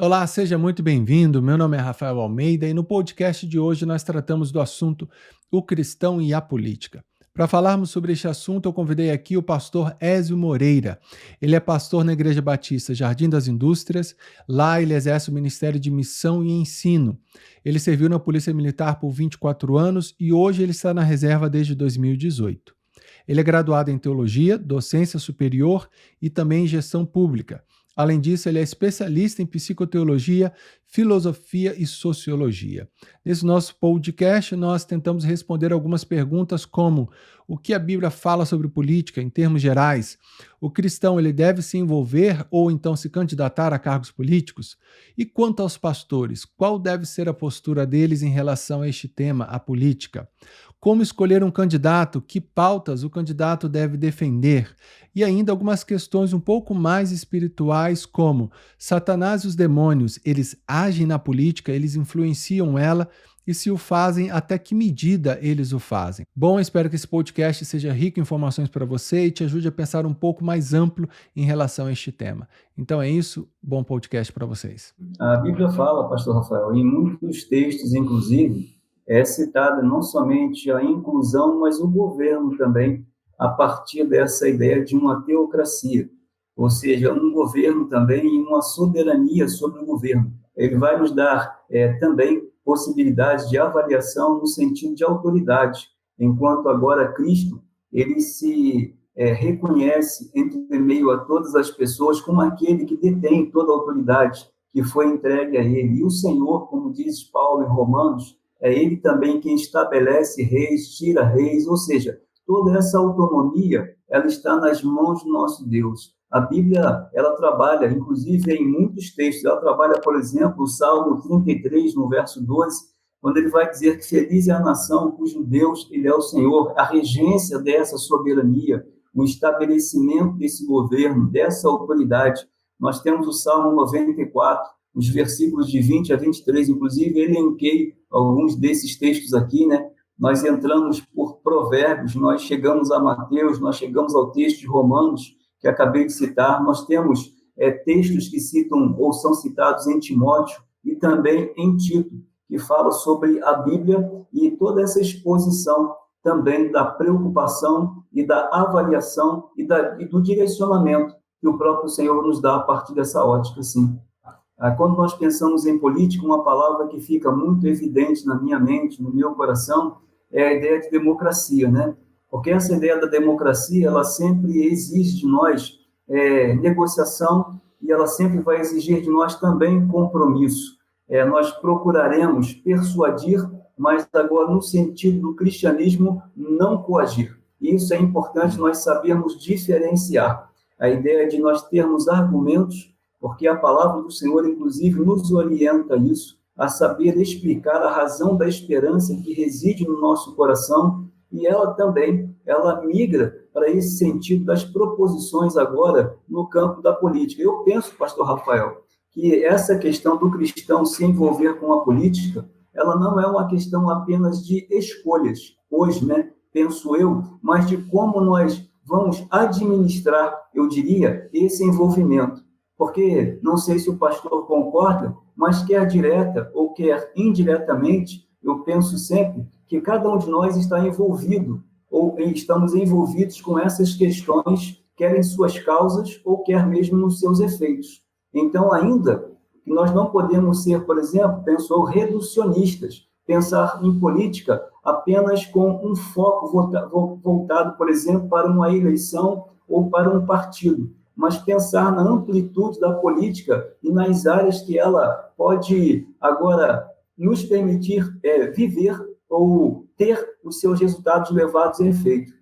Olá, seja muito bem-vindo. Meu nome é Rafael Almeida e no podcast de hoje nós tratamos do assunto o cristão e a política. Para falarmos sobre este assunto, eu convidei aqui o pastor Ézio Moreira. Ele é pastor na Igreja Batista Jardim das Indústrias. Lá ele exerce o ministério de missão e ensino. Ele serviu na Polícia Militar por 24 anos e hoje ele está na reserva desde 2018. Ele é graduado em teologia, docência superior e também em gestão pública. Além disso, ele é especialista em psicoteologia, filosofia e sociologia. Nesse nosso podcast, nós tentamos responder algumas perguntas como: o que a Bíblia fala sobre política em termos gerais? O cristão ele deve se envolver ou então se candidatar a cargos políticos? E quanto aos pastores, qual deve ser a postura deles em relação a este tema, a política? Como escolher um candidato? Que pautas o candidato deve defender? E ainda algumas questões um pouco mais espirituais, como Satanás e os demônios, eles agem na política, eles influenciam ela, e se o fazem, até que medida eles o fazem? Bom, espero que esse podcast seja rico em informações para você e te ajude a pensar um pouco mais amplo em relação a este tema. Então é isso, bom podcast para vocês. A Bíblia fala, pastor Rafael, em muitos textos, inclusive, é citada não somente a inclusão, mas o governo também, a partir dessa ideia de uma teocracia, ou seja, um governo também e uma soberania sobre o governo. Ele vai nos dar também possibilidades de avaliação no sentido de autoridade, enquanto agora Cristo, ele se reconhece entre meio a todas as pessoas como aquele que detém toda a autoridade que foi entregue a ele. E o Senhor, como diz Paulo em Romanos, é ele também quem estabelece reis, tira reis, ou seja, toda essa autonomia, ela está nas mãos do nosso Deus. A Bíblia, ela trabalha, inclusive em muitos textos, ela trabalha, por exemplo, o Salmo 33, no verso 12, quando ele vai dizer que feliz é a nação cujo Deus, ele é o Senhor, a regência dessa soberania, o estabelecimento desse governo, dessa autoridade. Nós temos o Salmo 94, os versículos de 20 a 23, inclusive elenquei alguns desses textos aqui, né? Nós entramos por Provérbios, nós chegamos a Mateus, nós chegamos ao texto de Romanos, que acabei de citar, nós temos textos que citam ou são citados em Timóteo e também em Tito, que fala sobre a Bíblia e toda essa exposição também da preocupação e da avaliação e do direcionamento que o próprio Senhor nos dá a partir dessa ótica, sim. Quando nós pensamos em política, uma palavra que fica muito evidente na minha mente, no meu coração, é a ideia de democracia, né? Porque essa ideia da democracia, ela sempre exige de nós negociação e ela sempre vai exigir de nós também compromisso. Nós procuraremos persuadir, mas agora no sentido do cristianismo, não coagir. E isso é importante nós sabermos diferenciar. A ideia de nós termos argumentos, porque a palavra do Senhor, inclusive, nos orienta isso, a saber explicar a razão da esperança que reside no nosso coração, e ela também, ela migra para esse sentido das proposições agora no campo da política. Eu penso, pastor Rafael, que essa questão do cristão se envolver com a política, ela não é uma questão apenas de escolhas, hoje, né, penso eu, mas de como nós vamos administrar, eu diria, esse envolvimento. Porque, não sei se o pastor concorda, mas quer direta ou quer indiretamente, eu penso sempre que cada um de nós está envolvido, ou estamos envolvidos com essas questões, quer em suas causas, ou quer mesmo nos seus efeitos. Então, ainda que nós não podemos ser, por exemplo, penso reducionistas, pensar em política apenas com um foco voltado, por exemplo, para uma eleição ou para um partido, mas pensar na amplitude da política e nas áreas que ela pode agora nos permitir viver ou ter os seus resultados levados em efeito.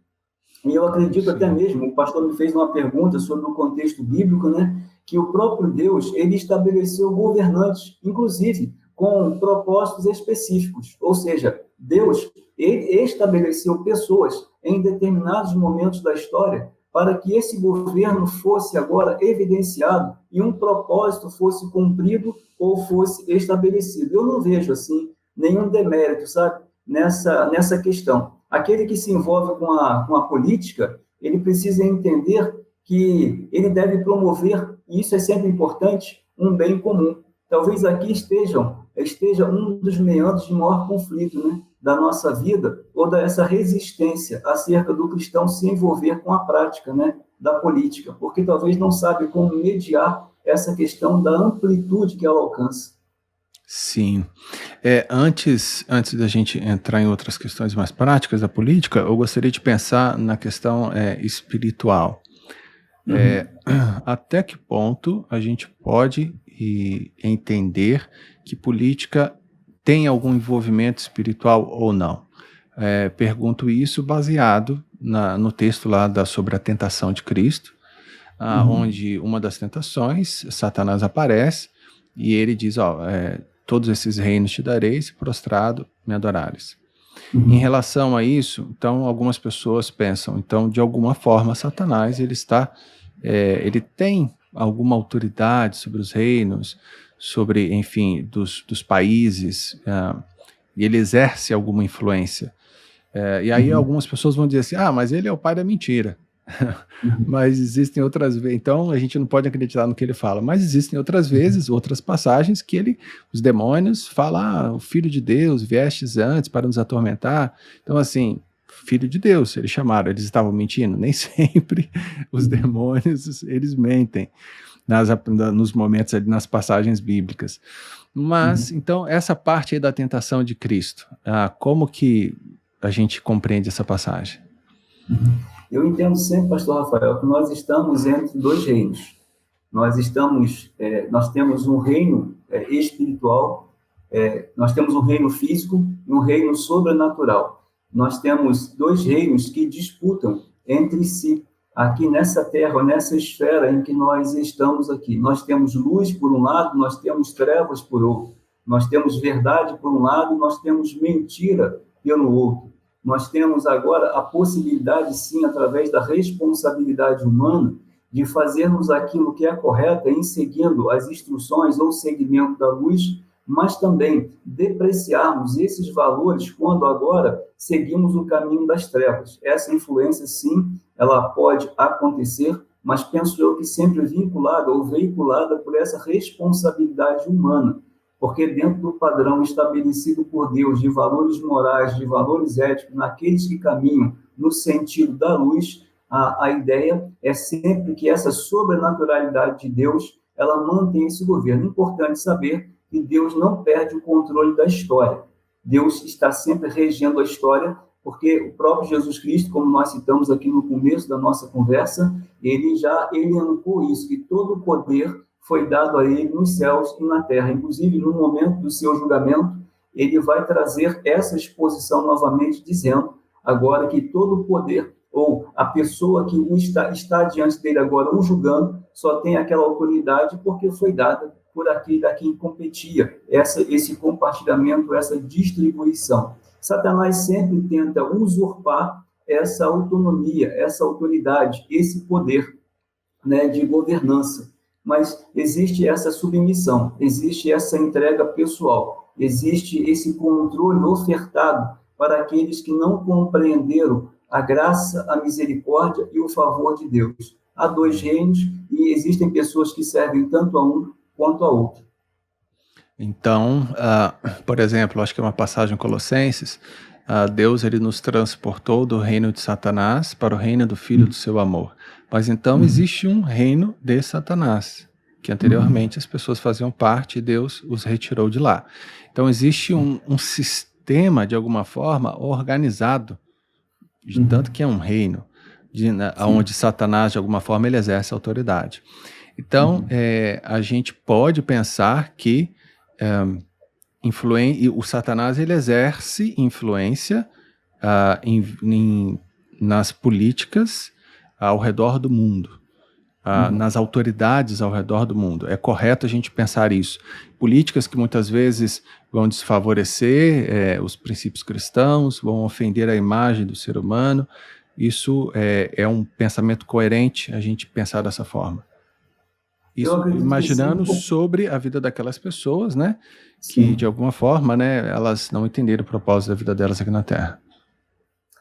E eu acredito até mesmo, o pastor me fez uma pergunta sobre o contexto bíblico, né, que o próprio Deus, ele estabeleceu governantes, inclusive com propósitos específicos, ou seja, Deus, ele estabeleceu pessoas em determinados momentos da história para que esse governo fosse agora evidenciado e um propósito fosse cumprido ou fosse estabelecido. Eu não vejo, assim, nenhum demérito, sabe, nessa questão. Aquele que se envolve com a política, ele precisa entender que ele deve promover, e isso é sempre importante, um bem comum. talvez aqui esteja um dos meandros de maior conflito, né, da nossa vida, ou dessa resistência acerca do cristão se envolver com a prática, né, da política, porque talvez não sabe como mediar essa questão da amplitude que ela alcança. Sim. Antes da gente entrar em outras questões mais práticas da política, eu gostaria de pensar na questão espiritual. Até que ponto a gente pode entender que política tem algum envolvimento espiritual ou não? Pergunto isso baseado no texto lá sobre a tentação de Cristo, onde uma das tentações, Satanás aparece e ele diz, todos esses reinos te darei, se prostrado me adorares. Em relação a isso, então, algumas pessoas pensam, então, de alguma forma, Satanás, ele tem alguma autoridade sobre os reinos, sobre, enfim, dos países, e ele exerce alguma influência. E aí algumas pessoas vão dizer assim, mas ele é o pai da mentira. Mas existem outras vezes, então a gente não pode acreditar no que ele fala, mas existem outras vezes, outras passagens que os demônios falam, o Filho de Deus, viestes antes para nos atormentar. Então assim, Filho de Deus, eles chamaram, eles estavam mentindo? Nem sempre os demônios, eles mentem nos momentos ali, nas passagens bíblicas. Mas, então, essa parte aí da tentação de Cristo, como que a gente compreende essa passagem? Eu entendo sempre, pastor Rafael, que nós estamos entre dois reinos. Nós temos um reino espiritual, nós temos um reino físico e um reino sobrenatural. Nós temos dois reinos que disputam entre si, aqui nessa terra, nessa esfera em que nós estamos aqui. Nós temos luz por um lado, nós temos trevas por outro. Nós temos verdade por um lado, nós temos mentira pelo outro. Nós temos agora a possibilidade, sim, através da responsabilidade humana, de fazermos aquilo que é correto em seguindo as instruções ou segmento da luz, mas também depreciarmos esses valores quando agora seguimos o caminho das trevas. Essa influência, sim, ela pode acontecer, mas penso eu que sempre vinculada ou veiculada por essa responsabilidade humana, porque dentro do padrão estabelecido por Deus de valores morais, de valores éticos, naqueles que caminham no sentido da luz, a ideia é sempre que essa sobrenaturalidade de Deus, ela mantém esse governo. É importante saber que Deus não perde o controle da história. Deus está sempre regendo a história, porque o próprio Jesus Cristo, como nós citamos aqui no começo da nossa conversa, ele elencou isso, que todo o poder foi dado a ele nos céus e na terra. Inclusive, no momento do seu julgamento, ele vai trazer essa exposição novamente, dizendo agora que todo o poder, ou a pessoa que está diante dele agora, o julgando, só tem aquela autoridade porque foi dada por aquele a quem competia esse compartilhamento, essa distribuição. Satanás sempre tenta usurpar essa autonomia, essa autoridade, esse poder, né, de governança. Mas existe essa submissão, existe essa entrega pessoal, existe esse controle ofertado para aqueles que não compreenderam a graça, a misericórdia e o favor de Deus. Há dois reinos e existem pessoas que servem tanto a um quanto a outro. Então, por exemplo, acho que é uma passagem em Colossenses, Deus ele nos transportou do reino de Satanás para o reino do Filho do seu amor. Mas então existe um reino de Satanás, que anteriormente as pessoas faziam parte e Deus os retirou de lá. Então existe um sistema, de alguma forma, organizado, de tanto que é um reino, onde Satanás, de alguma forma, ele exerce autoridade. Então, a gente pode pensar que o Satanás ele exerce influência nas políticas ao redor do mundo, nas autoridades ao redor do mundo. É correto a gente pensar isso. Políticas que muitas vezes vão desfavorecer os princípios cristãos, vão ofender a imagem do ser humano. Isso é um pensamento coerente a gente pensar dessa forma. Isso imaginando sobre a vida daquelas pessoas, né? Que de alguma forma, né, elas não entenderam o propósito da vida delas aqui na Terra.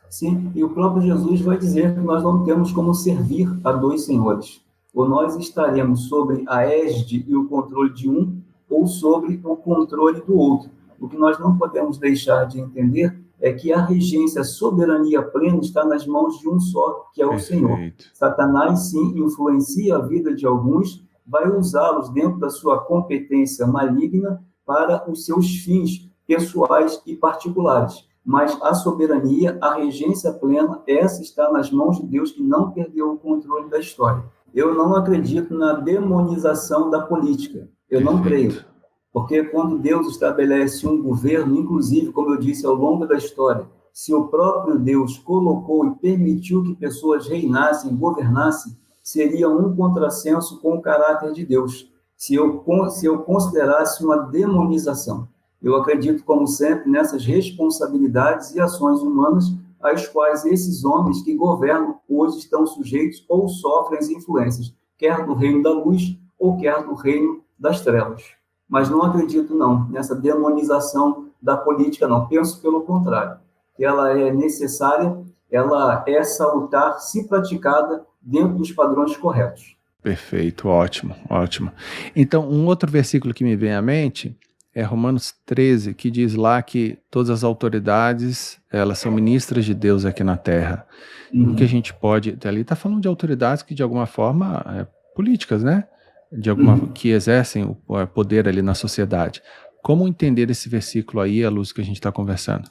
Sim, e o próprio Jesus vai dizer que nós não temos como servir a dois senhores. Ou nós estaremos sobre a égide e o controle de um, ou sobre o controle do outro. O que nós não podemos deixar de entender é que a regência, a soberania plena está nas mãos de um só, que é o Senhor. Satanás, sim, influencia a vida de alguns, vai usá-los dentro da sua competência maligna para os seus fins pessoais e particulares. Mas a soberania, a regência plena, essa está nas mãos de Deus, que não perdeu o controle da história. Eu não acredito na demonização da política. Eu não creio. Porque quando Deus estabelece um governo, inclusive, como eu disse, ao longo da história, se o próprio Deus colocou e permitiu que pessoas reinassem, governassem, seria um contrassenso com o caráter de Deus, se eu considerasse uma demonização. Eu acredito, como sempre, nessas responsabilidades e ações humanas às quais esses homens que governam hoje estão sujeitos ou sofrem as influências, quer do reino da luz ou quer do reino das trevas. Mas não acredito, não, nessa demonização da política, não. Penso pelo contrário, que ela é necessária, ela é salutar, se praticada dentro dos padrões corretos. Perfeito, ótimo, ótimo. Então, um outro versículo que me vem à mente é Romanos 13, que diz lá que todas as autoridades, elas são ministras de Deus aqui na terra. O que a gente pode... Ali está falando de autoridades que, de alguma forma, políticas, né? Que exercem o poder ali na sociedade. Como entender esse versículo aí, à luz que a gente está conversando?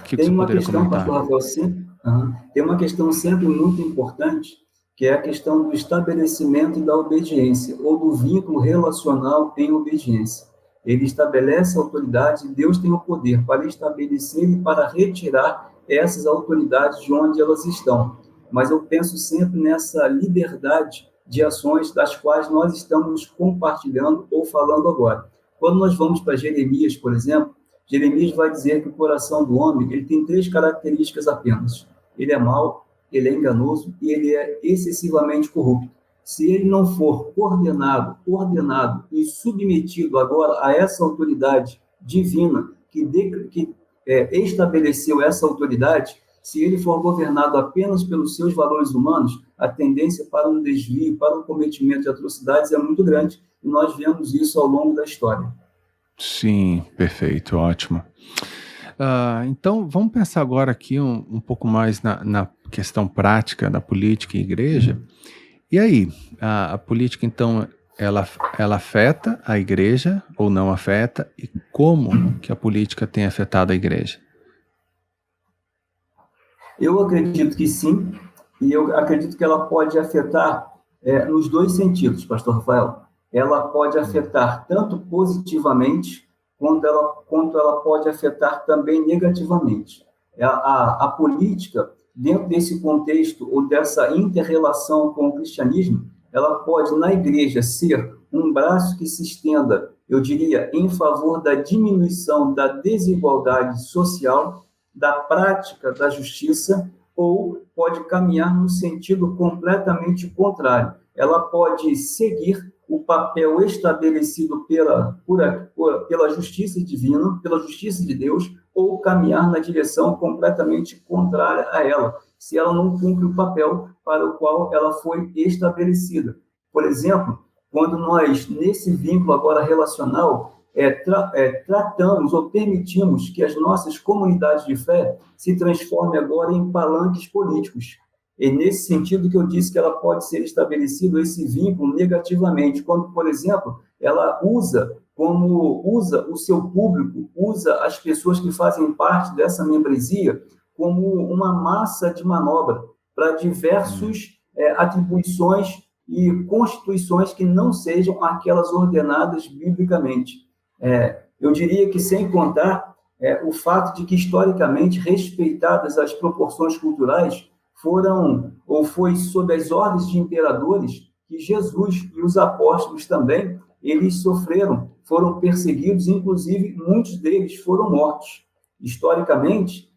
Que Tem você uma poderia questão, comentar? pastor Rafael, tem uma questão sempre muito importante, que é a questão do estabelecimento da obediência, ou do vínculo relacional em obediência. Ele estabelece a autoridade e Deus tem o poder para estabelecer e para retirar essas autoridades de onde elas estão. Mas eu penso sempre nessa liberdade de ações das quais nós estamos compartilhando ou falando agora. Quando nós vamos para Jeremias, por exemplo, Jeremias vai dizer que o coração do homem ele tem 3 características apenas. Ele é mau, ele é enganoso e ele é excessivamente corrupto. Se ele não for ordenado e submetido agora a essa autoridade divina que estabeleceu essa autoridade, se ele for governado apenas pelos seus valores humanos, a tendência para um desvio, para o cometimento de atrocidades é muito grande, e nós vemos isso ao longo da história. Sim, perfeito, ótimo. Então, vamos pensar agora aqui um pouco mais na questão prática da política e igreja. E aí, a política, então, ela afeta a igreja ou não afeta? E como que a política tem afetado a igreja? Eu acredito que sim, e eu acredito que ela pode afetar nos 2 sentidos, pastor Rafael. Ela pode afetar tanto positivamente, quanto ela pode afetar também negativamente. A política, dentro desse contexto ou dessa inter-relação com o cristianismo, ela pode, na igreja, ser um braço que se estenda, eu diria, em favor da diminuição da desigualdade social, da prática da justiça, ou pode caminhar no sentido completamente contrário. Ela pode seguir o papel estabelecido pela justiça divina, pela justiça de Deus, ou caminhar na direção completamente contrária a ela, se ela não cumpre o papel para o qual ela foi estabelecida. Por exemplo, quando nós, nesse vínculo agora relacional, tratamos ou permitimos que as nossas comunidades de fé se transformem agora em palanques políticos. É nesse sentido que eu disse que ela pode ser estabelecido esse vínculo negativamente, quando, por exemplo, ela usa o seu público, usa as pessoas que fazem parte dessa membresia como uma massa de manobra para diversas atribuições e constituições que não sejam aquelas ordenadas biblicamente. Eu diria que, sem contar o fato de que, historicamente, respeitadas as proporções culturais, foi sob as ordens de imperadores que Jesus e os apóstolos também, eles foram perseguidos, inclusive muitos deles foram mortos. Historicamente,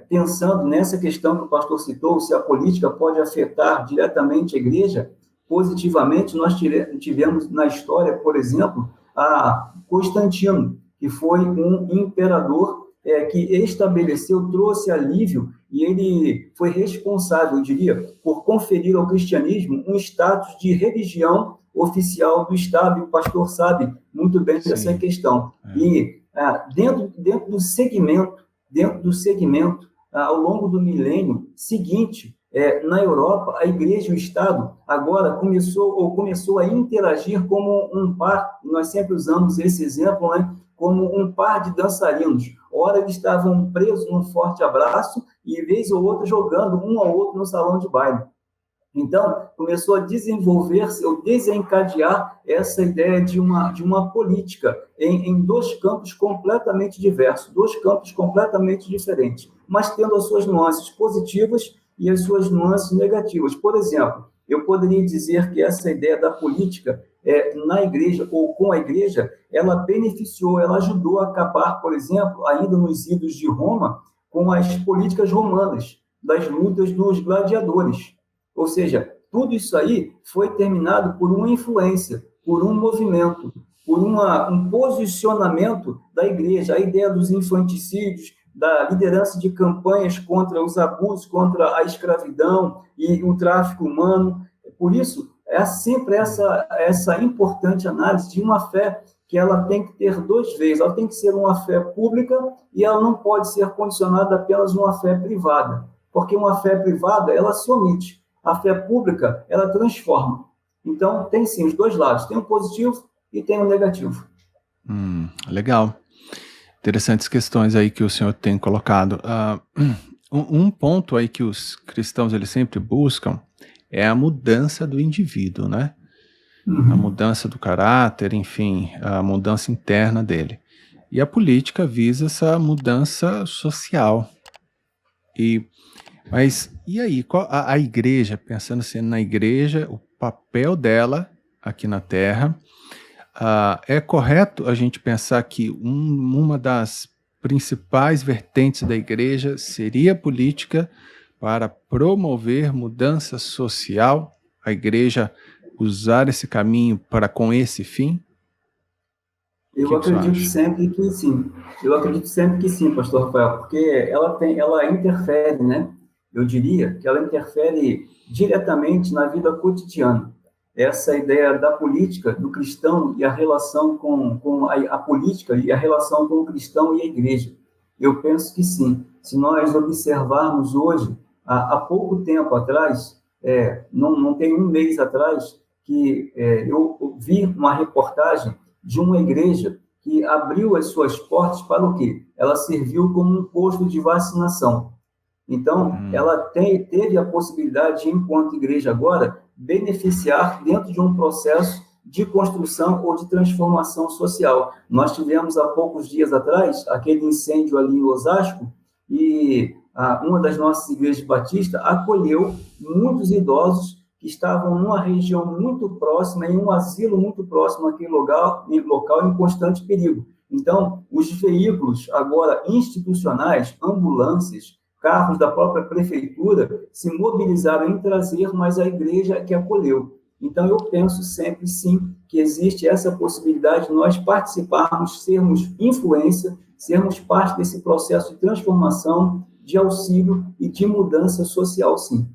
pensando nessa questão que o pastor citou, se a política pode afetar diretamente a igreja, positivamente, nós tivemos na história, por exemplo, a Constantino, que foi um imperador que estabeleceu, trouxe alívio, e ele foi responsável, eu diria, por conferir ao cristianismo um status de religião oficial do Estado, e o pastor sabe muito bem dessa questão. E dentro do segmento, ao longo do milênio seguinte, na Europa, a igreja e o Estado agora começou a interagir como um par, nós sempre usamos esse exemplo, né, como um par de dançarinos. Ora, eles estavam presos num forte abraço e, vez ou outra, jogando um ao outro no salão de baile. Então, começou a desenvolver-se, ou desencadear essa ideia de uma política em dois campos completamente diversos, dois campos completamente diferentes, mas tendo as suas nuances positivas e as suas nuances negativas. Por exemplo, eu poderia dizer que essa ideia da política na igreja, ou com a igreja, ela beneficiou, ela ajudou a acabar, por exemplo, ainda nos idos de Roma, com as políticas romanas, das lutas dos gladiadores. Ou seja, tudo isso aí foi terminado por uma influência, por um movimento, por um posicionamento da igreja, a ideia dos infanticídios, da liderança de campanhas contra os abusos, contra a escravidão e o tráfico humano. Por isso, é sempre essa importante análise de uma fé que ela tem que ter dois veios. Ela tem que ser uma fé pública e ela não pode ser condicionada apenas a uma fé privada, porque uma fé privada, ela se omite. A fé pública, ela transforma. Então, tem sim os dois lados. Tem o positivo e tem o negativo. Legal. Interessantes questões aí que o senhor tem colocado. Um ponto aí que os cristãos eles sempre buscam é a mudança do indivíduo, né? A mudança do caráter, enfim, a mudança interna dele. E a política visa essa mudança social. Mas e aí, qual a igreja, pensando assim na igreja, o papel dela aqui na Terra, é correto a gente pensar que uma das principais vertentes da igreja seria a política para promover mudança social, a igreja usar esse caminho com esse fim? Eu acredito sempre que sim. Eu acredito sempre que sim, pastor Rafael, porque ela interfere, né? Eu diria que ela interfere diretamente na vida cotidiana. Essa ideia da política, do cristão e a relação com a política e a relação com o cristão e a igreja. Eu penso que sim. Se nós observarmos hoje, há pouco tempo atrás, não tem um mês atrás, que eu vi uma reportagem de uma igreja que abriu as suas portas para o quê? Ela serviu como um posto de vacinação. Então, ela teve a possibilidade de, enquanto igreja agora, beneficiar dentro de um processo de construção ou de transformação social. Nós tivemos, há poucos dias atrás, aquele incêndio ali em Osasco, e uma das nossas igrejas batistas acolheu muitos idosos que estavam numa região muito próxima, em um asilo muito próximo àquele local em constante perigo. Então, os veículos agora institucionais, ambulâncias, carros da própria prefeitura se mobilizaram em trazer, mas a igreja que acolheu. Então, eu penso sempre, sim, que existe essa possibilidade de nós participarmos, sermos influência, sermos parte desse processo de transformação, de auxílio e de mudança social, sim.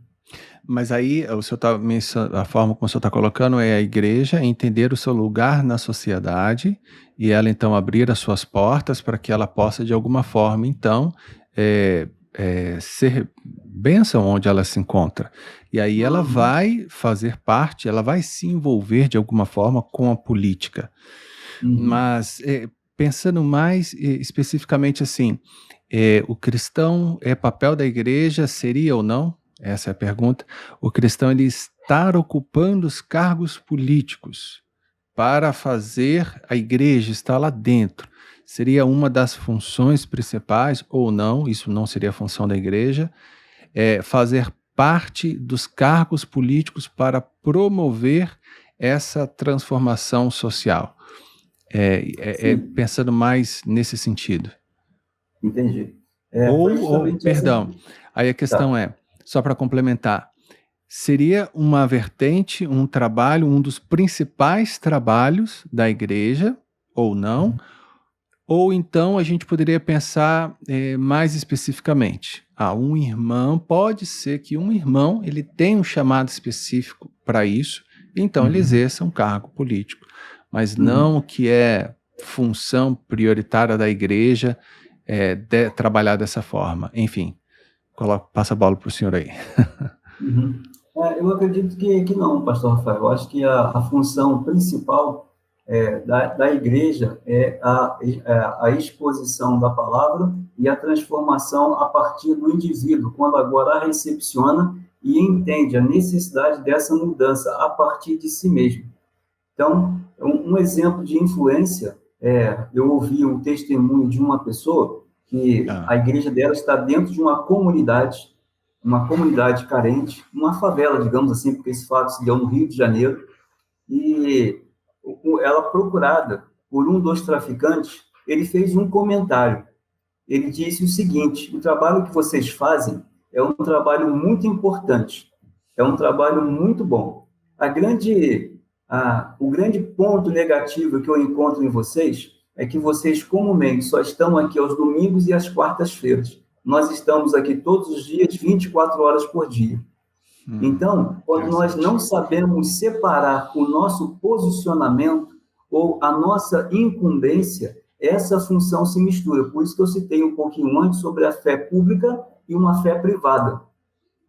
Mas aí o senhor a forma como o senhor está colocando é a igreja entender o seu lugar na sociedade e ela então abrir as suas portas para que ela possa de alguma forma então ser bênção onde ela se encontra. E aí ela vai fazer parte, ela vai se envolver de alguma forma com a política. Mas pensando mais especificamente assim, o cristão papel da igreja seria ou não? Essa é a pergunta. O cristão ele estar ocupando os cargos políticos para fazer a igreja estar lá dentro. Seria uma das funções principais ou não, isso não seria a função da igreja, fazer parte dos cargos políticos para promover essa transformação social. Pensando mais nesse sentido. Entendi. Perdão, aí a questão só para complementar, seria uma vertente, um trabalho, um dos principais trabalhos da igreja, ou não? Ou então a gente poderia pensar mais especificamente. Pode ser que um irmão ele tenha um chamado específico para isso, então ele exerça um cargo político, mas não que é função prioritária da igreja trabalhar dessa forma. Enfim, passa a bola para o senhor aí. Eu acredito que não, pastor Rafael. Eu acho que a função principal da igreja é a exposição da palavra e a transformação a partir do indivíduo, quando agora a recepciona e entende a necessidade dessa mudança a partir de si mesmo. Então, um exemplo de influência, eu ouvi um testemunho de uma pessoa que a igreja dela está dentro de uma comunidade carente, uma favela, digamos assim, porque esse fato se deu no Rio de Janeiro, e ela, procurada por um dos traficantes, ele fez um comentário. Ele disse o seguinte: o trabalho que vocês fazem é um trabalho muito importante, é um trabalho muito bom. O grande ponto negativo que eu encontro em vocês é que vocês comumente só estão aqui aos domingos e às quartas-feiras. Nós estamos aqui todos os dias, 24 horas por dia. Então, quando nós não sabemos separar o nosso posicionamento ou a nossa incumbência, essa função se mistura. Por isso que eu citei um pouquinho antes sobre a fé pública e uma fé privada.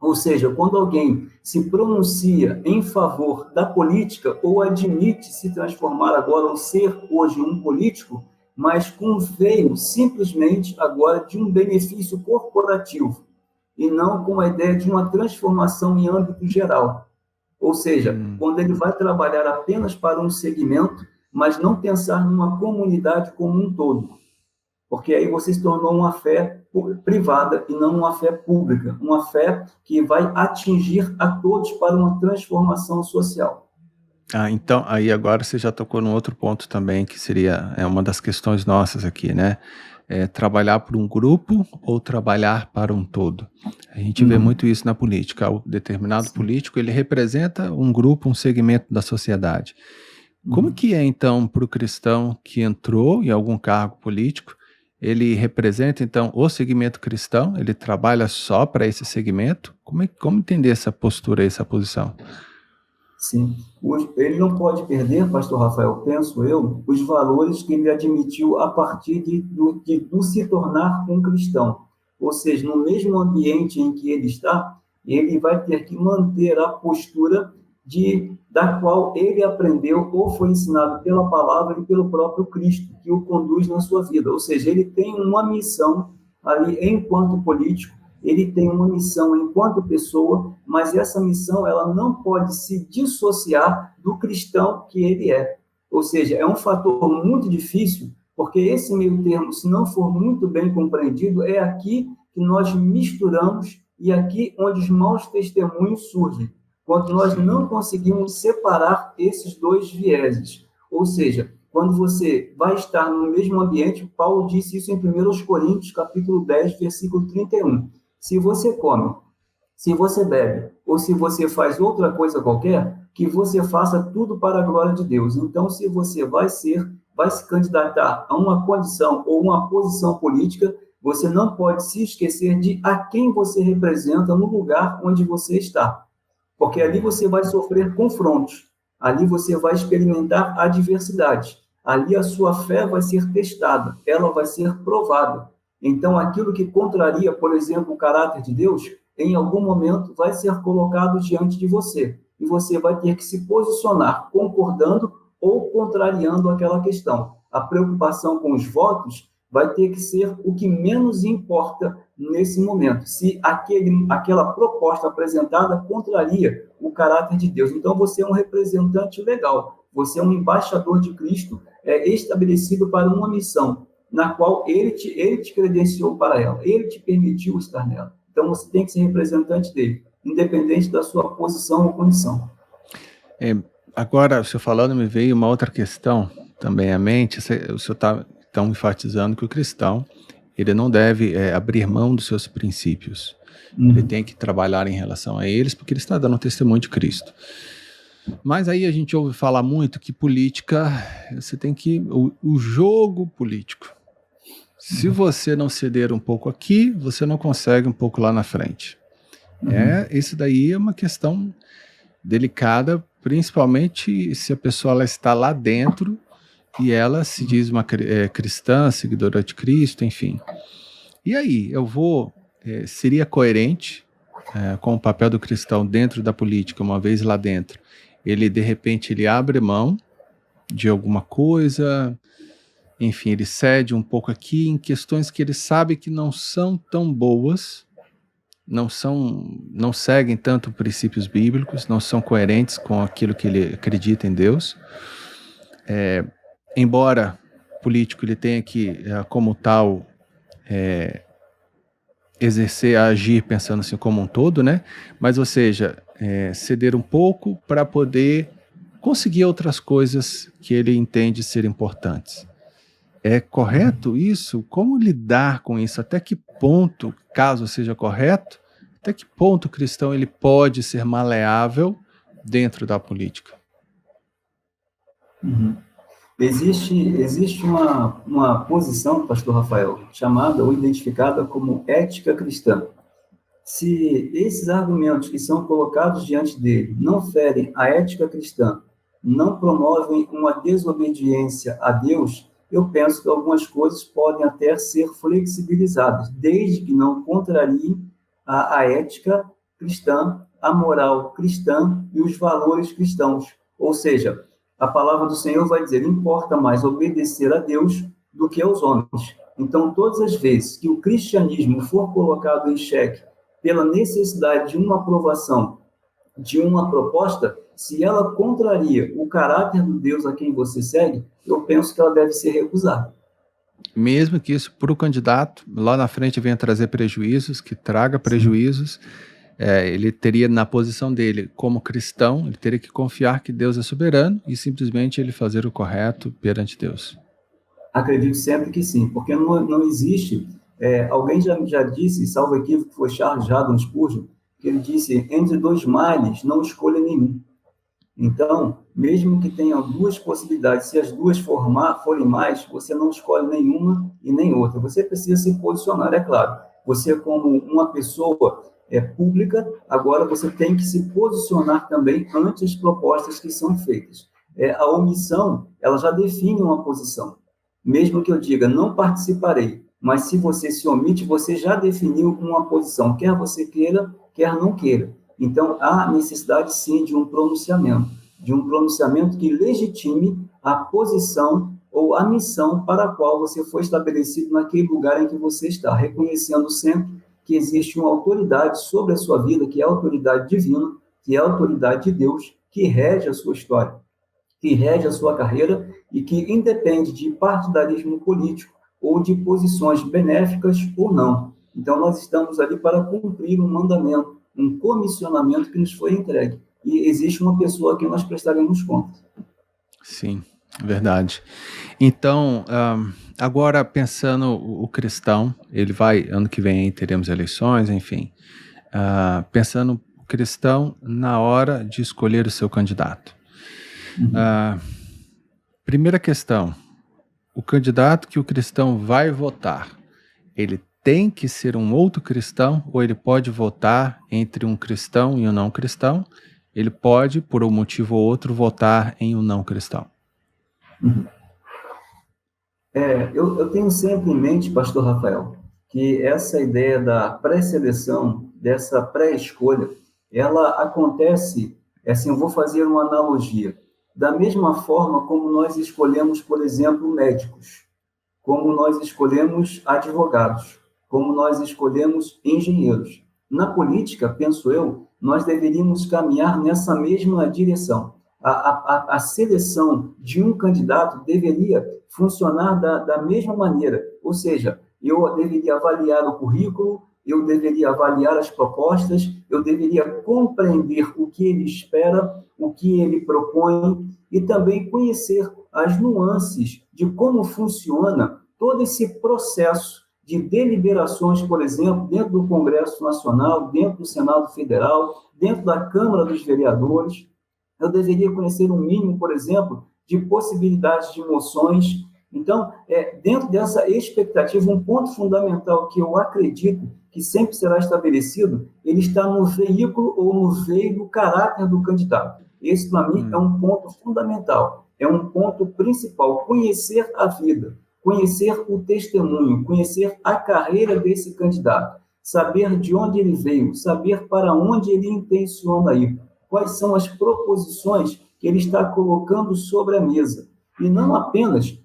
Ou seja, quando alguém se pronuncia em favor da política ou admite se transformar agora ou ser hoje um político, mas com veio simplesmente agora de um benefício corporativo e não com a ideia de uma transformação em âmbito geral. Ou seja, quando ele vai trabalhar apenas para um segmento, mas não pensar numa comunidade como um todo. Porque aí você se tornou uma fé privada e não uma fé pública, uma fé que vai atingir a todos para uma transformação social. Então, aí agora você já tocou num outro ponto também, que seria uma das questões nossas aqui, né? Trabalhar por um grupo ou trabalhar para um todo. A gente vê muito isso na política. O determinado político, ele representa um grupo, um segmento da sociedade. Como que é, então, para o cristão que entrou em algum cargo político, ele representa, então, o segmento cristão? Ele trabalha só para esse segmento? Como entender essa postura, essa posição? Sim. Ele não pode perder, pastor Rafael, penso eu, os valores que ele admitiu a partir do se tornar um cristão. Ou seja, no mesmo ambiente em que ele está, ele vai ter que manter a postura da qual ele aprendeu ou foi ensinado pela palavra e pelo próprio Cristo, que o conduz na sua vida. Ou seja, ele tem uma missão ali enquanto político, ele tem uma missão enquanto pessoa, mas essa missão ela não pode se dissociar do cristão que ele é. Ou seja, é um fator muito difícil, porque esse meio termo, se não for muito bem compreendido, é aqui que nós misturamos e aqui onde os maus testemunhos surgem, quando nós não conseguimos separar esses dois vieses. Ou seja, quando você vai estar no mesmo ambiente, Paulo disse isso em 1 Coríntios, capítulo 10, versículo 31. Se você come, se você bebe, ou se você faz outra coisa qualquer, que você faça tudo para a glória de Deus. Então, se você vai se candidatar a uma condição ou uma posição política, você não pode se esquecer de a quem você representa no lugar onde você está. Porque ali você vai sofrer confrontos, ali você vai experimentar adversidade, ali a sua fé vai ser testada, ela vai ser provada. Então, aquilo que contraria, por exemplo, o caráter de Deus, em algum momento vai ser colocado diante de você, e você vai ter que se posicionar concordando ou contrariando aquela questão. A preocupação com os votos vai ter que ser o que menos importa nesse momento, se aquela proposta apresentada contraria o caráter de Deus. Então, você é um representante legal, você é um embaixador de Cristo, estabelecido para uma missão, na qual ele te credenciou para ela, ele te permitiu estar nela. Então, você tem que ser representante dele, independente da sua posição ou condição. Agora, o senhor falando, me veio uma outra questão também à mente. O senhor está então enfatizando que o cristão ele não deve abrir mão dos seus princípios. Ele tem que trabalhar em relação a eles, porque ele está dando um testemunho de Cristo. Mas aí a gente ouve falar muito que política, você tem que... O jogo político. Se você não ceder um pouco aqui, você não consegue um pouco lá na frente. Isso daí é uma questão delicada, principalmente se a pessoa ela está lá dentro e ela se diz uma cristã, seguidora de Cristo, enfim. E aí, seria coerente com o papel do cristão dentro da política, uma vez lá dentro, ele de repente ele abre mão de alguma coisa, enfim, ele cede um pouco aqui em questões que ele sabe que não são tão boas, não seguem tanto princípios bíblicos, não são coerentes com aquilo que ele acredita em Deus. Embora o político ele tenha que, como tal, agir pensando assim como um todo, né? Mas, ou seja, ceder um pouco para poder conseguir outras coisas que ele entende ser importantes. É correto isso? Como lidar com isso? Até que ponto, caso seja correto, até que ponto o cristão ele pode ser maleável dentro da política? Uhum. Existe uma posição, pastor Rafael, chamada ou identificada como ética cristã. Se esses argumentos que são colocados diante dele não ferem a ética cristã, não promovem uma desobediência a Deus, eu penso que algumas coisas podem até ser flexibilizadas, desde que não contrariem a ética cristã, a moral cristã e os valores cristãos. Ou seja, a palavra do Senhor vai dizer, importa mais obedecer a Deus do que aos homens. Então, todas as vezes que o cristianismo for colocado em xeque pela necessidade de uma aprovação de uma proposta, se ela contraria o caráter do Deus a quem você segue, eu penso que ela deve ser recusada. Mesmo que isso para o candidato lá na frente venha trazer prejuízos, que traga prejuízos, ele teria na posição dele como cristão, ele teria que confiar que Deus é soberano e simplesmente ele fazer o correto perante Deus. Acredito sempre que sim, porque não existe... alguém já disse, salvo equívoco, foi Charles Haddon Spurgeon, que ele disse, entre dois males, não escolha nenhum. Então, mesmo que tenha duas possibilidades, se as duas forem mais, você não escolhe nenhuma e nem outra. Você precisa se posicionar, é claro. Você, como uma pessoa pública, agora você tem que se posicionar também ante as propostas que são feitas. A omissão, ela já define uma posição. Mesmo que eu diga, não participarei, mas se você se omite, você já definiu uma posição, quer você queira, quer não queira. Então, há necessidade, sim, de um pronunciamento que legitime a posição ou a missão para a qual você foi estabelecido naquele lugar em que você está, reconhecendo sempre que existe uma autoridade sobre a sua vida, que é a autoridade divina, que é a autoridade de Deus, que rege a sua história, que rege a sua carreira e que independe de partidarismo político ou de posições benéficas ou não. Então, nós estamos ali para cumprir um mandamento, um comissionamento que nos foi entregue. E existe uma pessoa a quem nós prestaremos conta. Sim, verdade. Então, agora pensando o cristão, ele vai, ano que vem teremos eleições, enfim, pensando o cristão na hora de escolher o seu candidato. Primeira questão, o candidato que o cristão vai votar, ele tem que ser um outro cristão ou ele pode votar entre um cristão e um não cristão? Ele pode, por um motivo ou outro, votar em um não cristão. Eu tenho sempre em mente, pastor Rafael, que essa ideia da pré-seleção, dessa pré-escolha, ela acontece, assim, eu vou fazer uma analogia, da mesma forma como nós escolhemos, por exemplo, médicos, como nós escolhemos advogados, como nós escolhemos engenheiros. Na política, penso eu, nós deveríamos caminhar nessa mesma direção. A seleção de um candidato deveria funcionar da mesma maneira, ou seja, eu deveria avaliar o currículo, eu deveria avaliar as propostas, eu deveria compreender o que ele espera, o que ele propõe, e também conhecer as nuances de como funciona todo esse processo de deliberações, por exemplo, dentro do Congresso Nacional, dentro do Senado Federal, dentro da Câmara dos Vereadores. Eu deveria conhecer um mínimo, por exemplo, de possibilidades de moções. Então, dentro dessa expectativa, um ponto fundamental que eu acredito que sempre será estabelecido, ele está no veículo ou no veio do caráter do candidato. Esse, para mim, é um ponto fundamental, é um ponto principal, conhecer a vida, conhecer o testemunho, conhecer a carreira desse candidato, saber de onde ele veio, saber para onde ele intenciona ir, quais são as proposições que ele está colocando sobre a mesa. E não apenas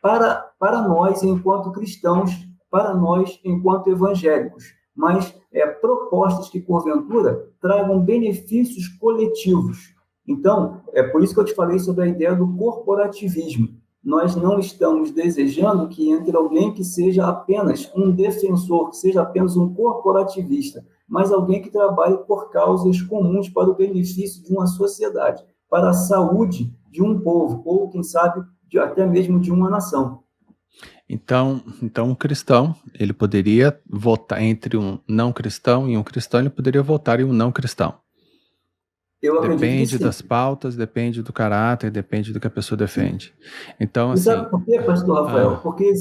para nós, enquanto cristãos, para nós, enquanto evangélicos, mas propostas que, porventura, tragam benefícios coletivos. Então, é por isso que eu te falei sobre a ideia do corporativismo. Nós não estamos desejando que entre alguém que seja apenas um defensor, que seja apenas um corporativista, mas alguém que trabalhe por causas comuns para o benefício de uma sociedade, para a saúde de um povo, ou, quem sabe, até mesmo de uma nação. Então, um cristão, ele poderia votar entre um não cristão e um cristão, ele poderia votar em um não cristão. Eu acredito que Depende sim. das pautas, depende do caráter, depende do que a pessoa defende. Então, E assim... sabe por quê, pastor Rafael? Porque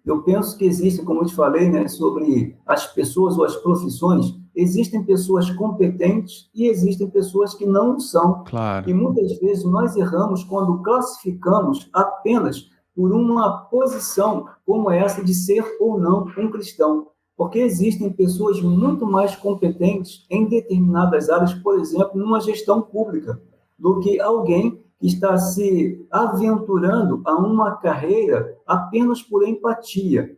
eu penso que existem, como eu te falei, né, sobre as pessoas ou as profissões, existem pessoas competentes e existem pessoas que não são. Claro. E muitas vezes nós erramos quando classificamos apenas por uma posição como essa de ser ou não um cristão. Porque existem pessoas muito mais competentes em determinadas áreas, por exemplo, numa gestão pública, do que alguém que está se aventurando a uma carreira apenas por empatia,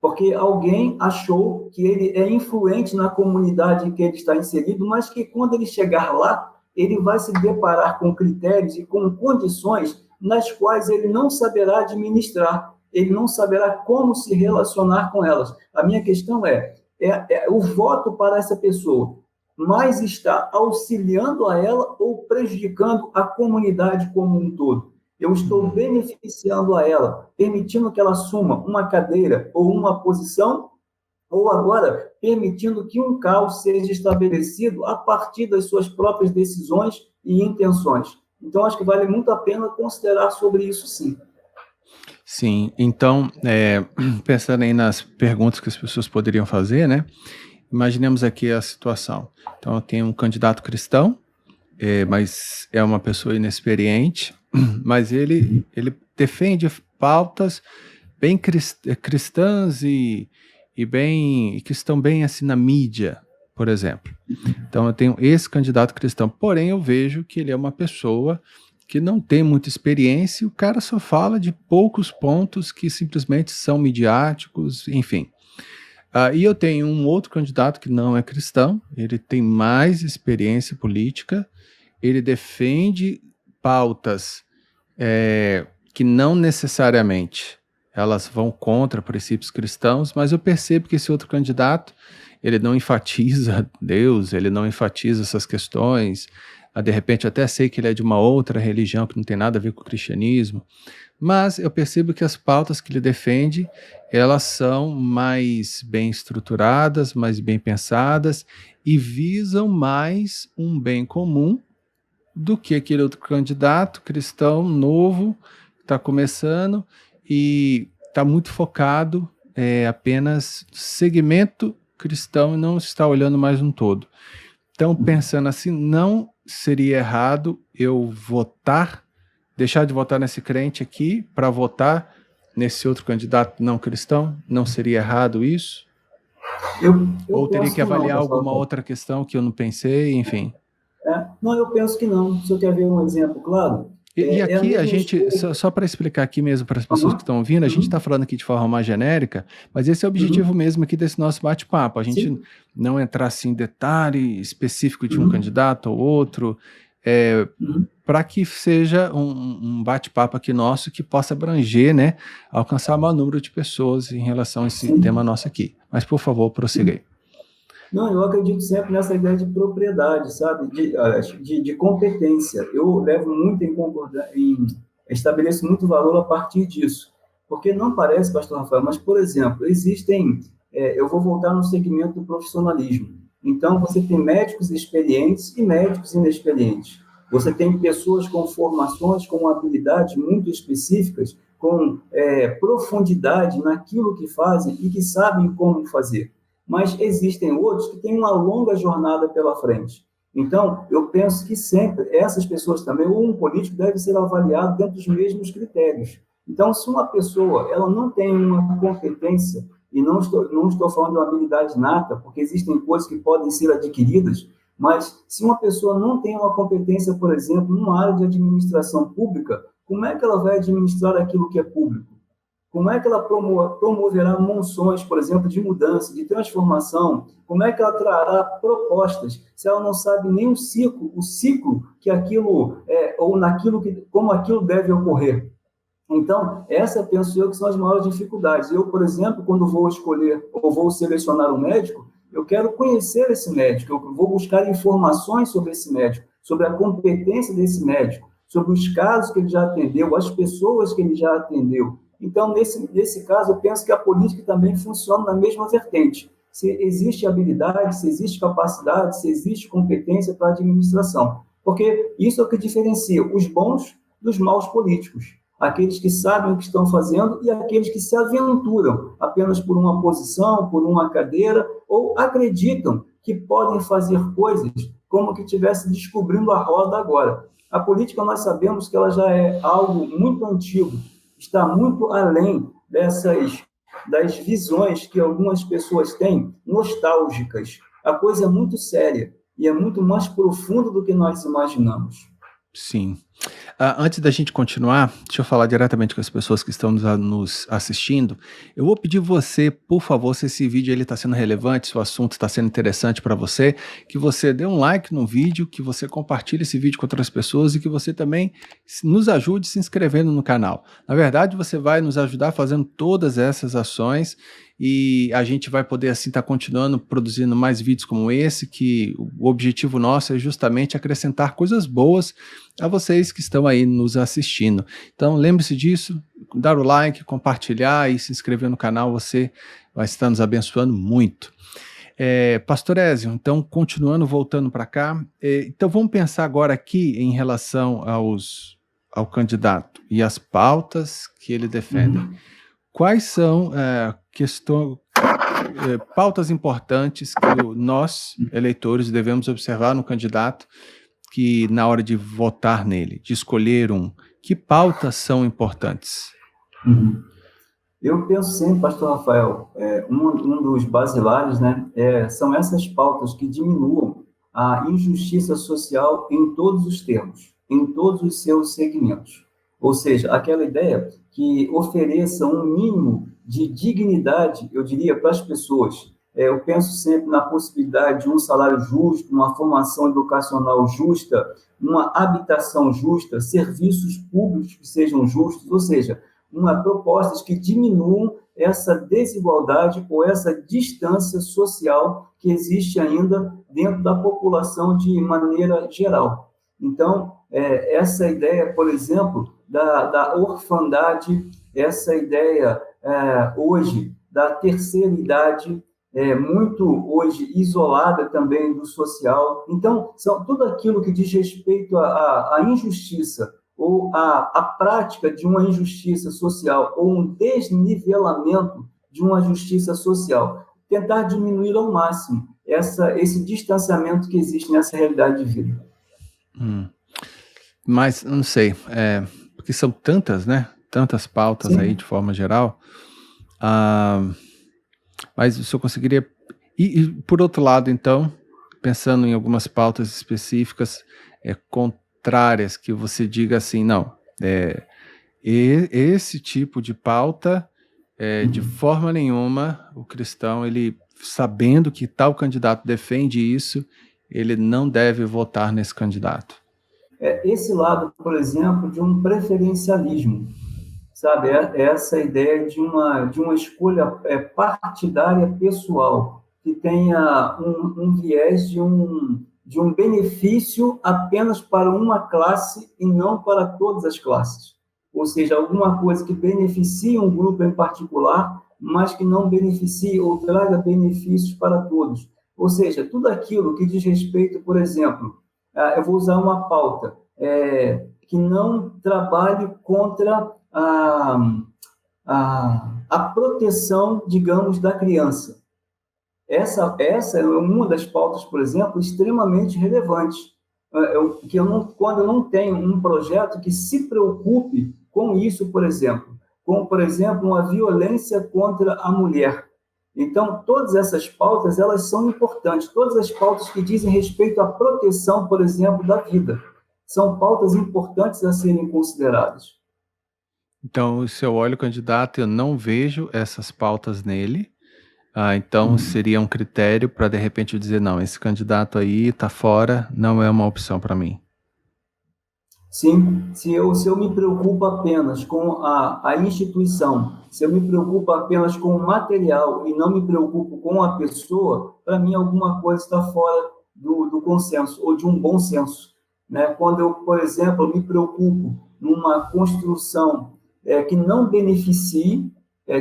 porque alguém achou que ele é influente na comunidade em que ele está inserido, mas que quando ele chegar lá, ele vai se deparar com critérios e com condições nas quais ele não saberá administrar, ele não saberá como se relacionar com elas. A minha questão é o voto para essa pessoa mais está auxiliando a ela ou prejudicando a comunidade como um todo? Eu estou beneficiando a ela, permitindo que ela assuma uma cadeira ou uma posição, ou agora permitindo que um caos seja estabelecido a partir das suas próprias decisões e intenções? Então, acho que vale muito a pena considerar sobre isso, sim. Sim, então, pensando aí nas perguntas que as pessoas poderiam fazer, né? Imaginemos aqui a situação. Então, eu tenho um candidato cristão, mas é uma pessoa inexperiente, mas ele defende pautas bem cristãs e que estão bem assim na mídia, por exemplo. Então, eu tenho esse candidato cristão, porém eu vejo que ele é uma pessoa que não tem muita experiência, e o cara só fala de poucos pontos que simplesmente são midiáticos, enfim. E eu tenho um outro candidato que não é cristão, ele tem mais experiência política, ele defende pautas que não necessariamente elas vão contra princípios cristãos, mas eu percebo que esse outro candidato, ele não enfatiza Deus, ele não enfatiza essas questões. De repente até sei que ele é de uma outra religião que não tem nada a ver com o cristianismo, mas eu percebo que as pautas que ele defende, elas são mais bem estruturadas, mais bem pensadas e visam mais um bem comum do que aquele outro candidato cristão novo, que está começando e está muito focado apenas segmento cristão e não está olhando mais um todo. Então, pensando assim, não seria errado eu deixar de votar nesse crente aqui para votar nesse outro candidato não cristão? Não seria errado isso? Ou teria que avaliar alguma outra questão que eu não pensei, enfim? Não, eu penso que não. Se eu quer ver um exemplo claro... E aqui a gente, só para explicar aqui mesmo para as pessoas que estão ouvindo, a gente está falando aqui de forma mais genérica, mas esse é o objetivo mesmo aqui desse nosso bate-papo, a gente não entrar assim em detalhe específico de um candidato ou outro, para que seja um bate-papo aqui nosso que possa abranger, né, alcançar o maior número de pessoas em relação a esse tema nosso aqui. Mas, por favor, prossiga aí. Não, eu acredito sempre nessa ideia de propriedade, sabe? De competência. Eu levo muito estabeleço muito valor a partir disso. Porque não parece, pastor Rafael, mas, por exemplo, eu vou voltar no segmento do profissionalismo. Então, você tem médicos experientes e médicos inexperientes. Você tem pessoas com formações, com habilidades muito específicas, com profundidade naquilo que fazem e que sabem como fazer. Mas existem outros que têm uma longa jornada pela frente. Então, eu penso que sempre essas pessoas também, ou um político deve ser avaliado dentro dos mesmos critérios. Então, se uma pessoa ela não tem uma competência, e não estou falando de uma habilidade nata, porque existem coisas que podem ser adquiridas, mas se uma pessoa não tem uma competência, por exemplo, numa área de administração pública, como é que ela vai administrar aquilo que é público? Como é que ela promoverá monções, por exemplo, de mudança, de transformação? Como é que ela trará propostas se ela não sabe nem o ciclo que aquilo ou naquilo que, como aquilo deve ocorrer? Então, essa penso eu que são as maiores dificuldades. Eu, por exemplo, quando vou escolher ou vou selecionar um médico, eu quero conhecer esse médico, eu vou buscar informações sobre esse médico, sobre a competência desse médico, sobre os casos que ele já atendeu, as pessoas que ele já atendeu. Então, nesse caso, eu penso que a política também funciona na mesma vertente. Se existe habilidade, se existe capacidade, se existe competência para a administração. Porque isso é o que diferencia os bons dos maus políticos. Aqueles que sabem o que estão fazendo e aqueles que se aventuram apenas por uma posição, por uma cadeira, ou acreditam que podem fazer coisas como que estivesse descobrindo a roda agora. A política, nós sabemos que ela já é algo muito antigo, está muito além das visões que algumas pessoas têm, nostálgicas. A coisa é muito séria e é muito mais profunda do que nós imaginamos. Sim. Antes da gente continuar, deixa eu falar diretamente com as pessoas que estão nos assistindo. Eu vou pedir você, por favor, se esse vídeo está sendo relevante, se o assunto está sendo interessante para você, que você dê um like no vídeo, que você compartilhe esse vídeo com outras pessoas e que você também nos ajude se inscrevendo no canal. Na verdade, você vai nos ajudar fazendo todas essas ações e a gente vai poder assim estar continuando produzindo mais vídeos como esse, que o objetivo nosso é justamente acrescentar coisas boas a vocês que estão aí nos assistindo. Então lembre-se disso, dar o like, compartilhar e se inscrever no canal, você vai estar nos abençoando muito. Pastor Ézio, então continuando, voltando para cá, então vamos pensar agora aqui em relação ao candidato e as pautas que ele defende. Quais são pautas importantes que nós, eleitores, devemos observar no candidato que na hora de votar nele, de escolher que pautas são importantes? Eu penso sempre, pastor Rafael, um dos basilares, né, são essas pautas que diminuam a injustiça social em todos os termos, em todos os seus segmentos. Ou seja, aquela ideia que ofereça um mínimo de dignidade, eu diria, para as pessoas. Eu penso sempre na possibilidade de um salário justo, uma formação educacional justa, uma habitação justa, serviços públicos que sejam justos, ou seja, propostas que diminuam essa desigualdade ou essa distância social que existe ainda dentro da população de maneira geral. Então, essa ideia, por exemplo, da orfandade, essa ideia hoje da terceira idade, muito hoje isolada também do social. Então, são tudo aquilo que diz respeito à injustiça, ou a prática de uma injustiça social, ou um desnivelamento de uma justiça social. Tentar diminuir ao máximo esse distanciamento que existe nessa realidade de vida. Mas, não sei, porque são tantas, né? Tantas pautas. Sim. Aí, de forma geral. Mas o senhor conseguiria... E, por outro lado, então, pensando em algumas pautas específicas, contrárias, que você diga assim, não, esse tipo de pauta, de forma nenhuma, o cristão, ele, sabendo que tal candidato defende isso, ele não deve votar nesse candidato. Esse lado, por exemplo, de um preferencialismo, sabe? Essa ideia de uma escolha partidária pessoal, que tenha um viés de um benefício apenas para uma classe e não para todas as classes. Ou seja, alguma coisa que beneficie um grupo em particular, mas que não beneficie ou traga benefícios para todos. Ou seja, tudo aquilo que diz respeito, por exemplo, eu vou usar uma pauta, que não trabalhe contra a proteção, digamos, da criança. essa é uma das pautas, por exemplo, extremamente relevante. Quando eu não tenho um projeto que se preocupe com isso, por exemplo, como, por exemplo, uma violência contra a mulher. Então, todas essas pautas, elas são importantes, todas as pautas que dizem respeito à proteção, por exemplo, da vida, são pautas importantes a serem consideradas. Então, se eu olho o candidato, eu não vejo essas pautas nele. Então seria um critério para, de repente, eu dizer, não, esse candidato aí está fora, não é uma opção para mim. Sim, se eu me preocupo apenas com a instituição, se eu me preocupo apenas com o material e não me preocupo com a pessoa, para mim alguma coisa está fora do consenso, ou de um bom senso. Né? Quando eu, por exemplo, me preocupo numa construção que não beneficie,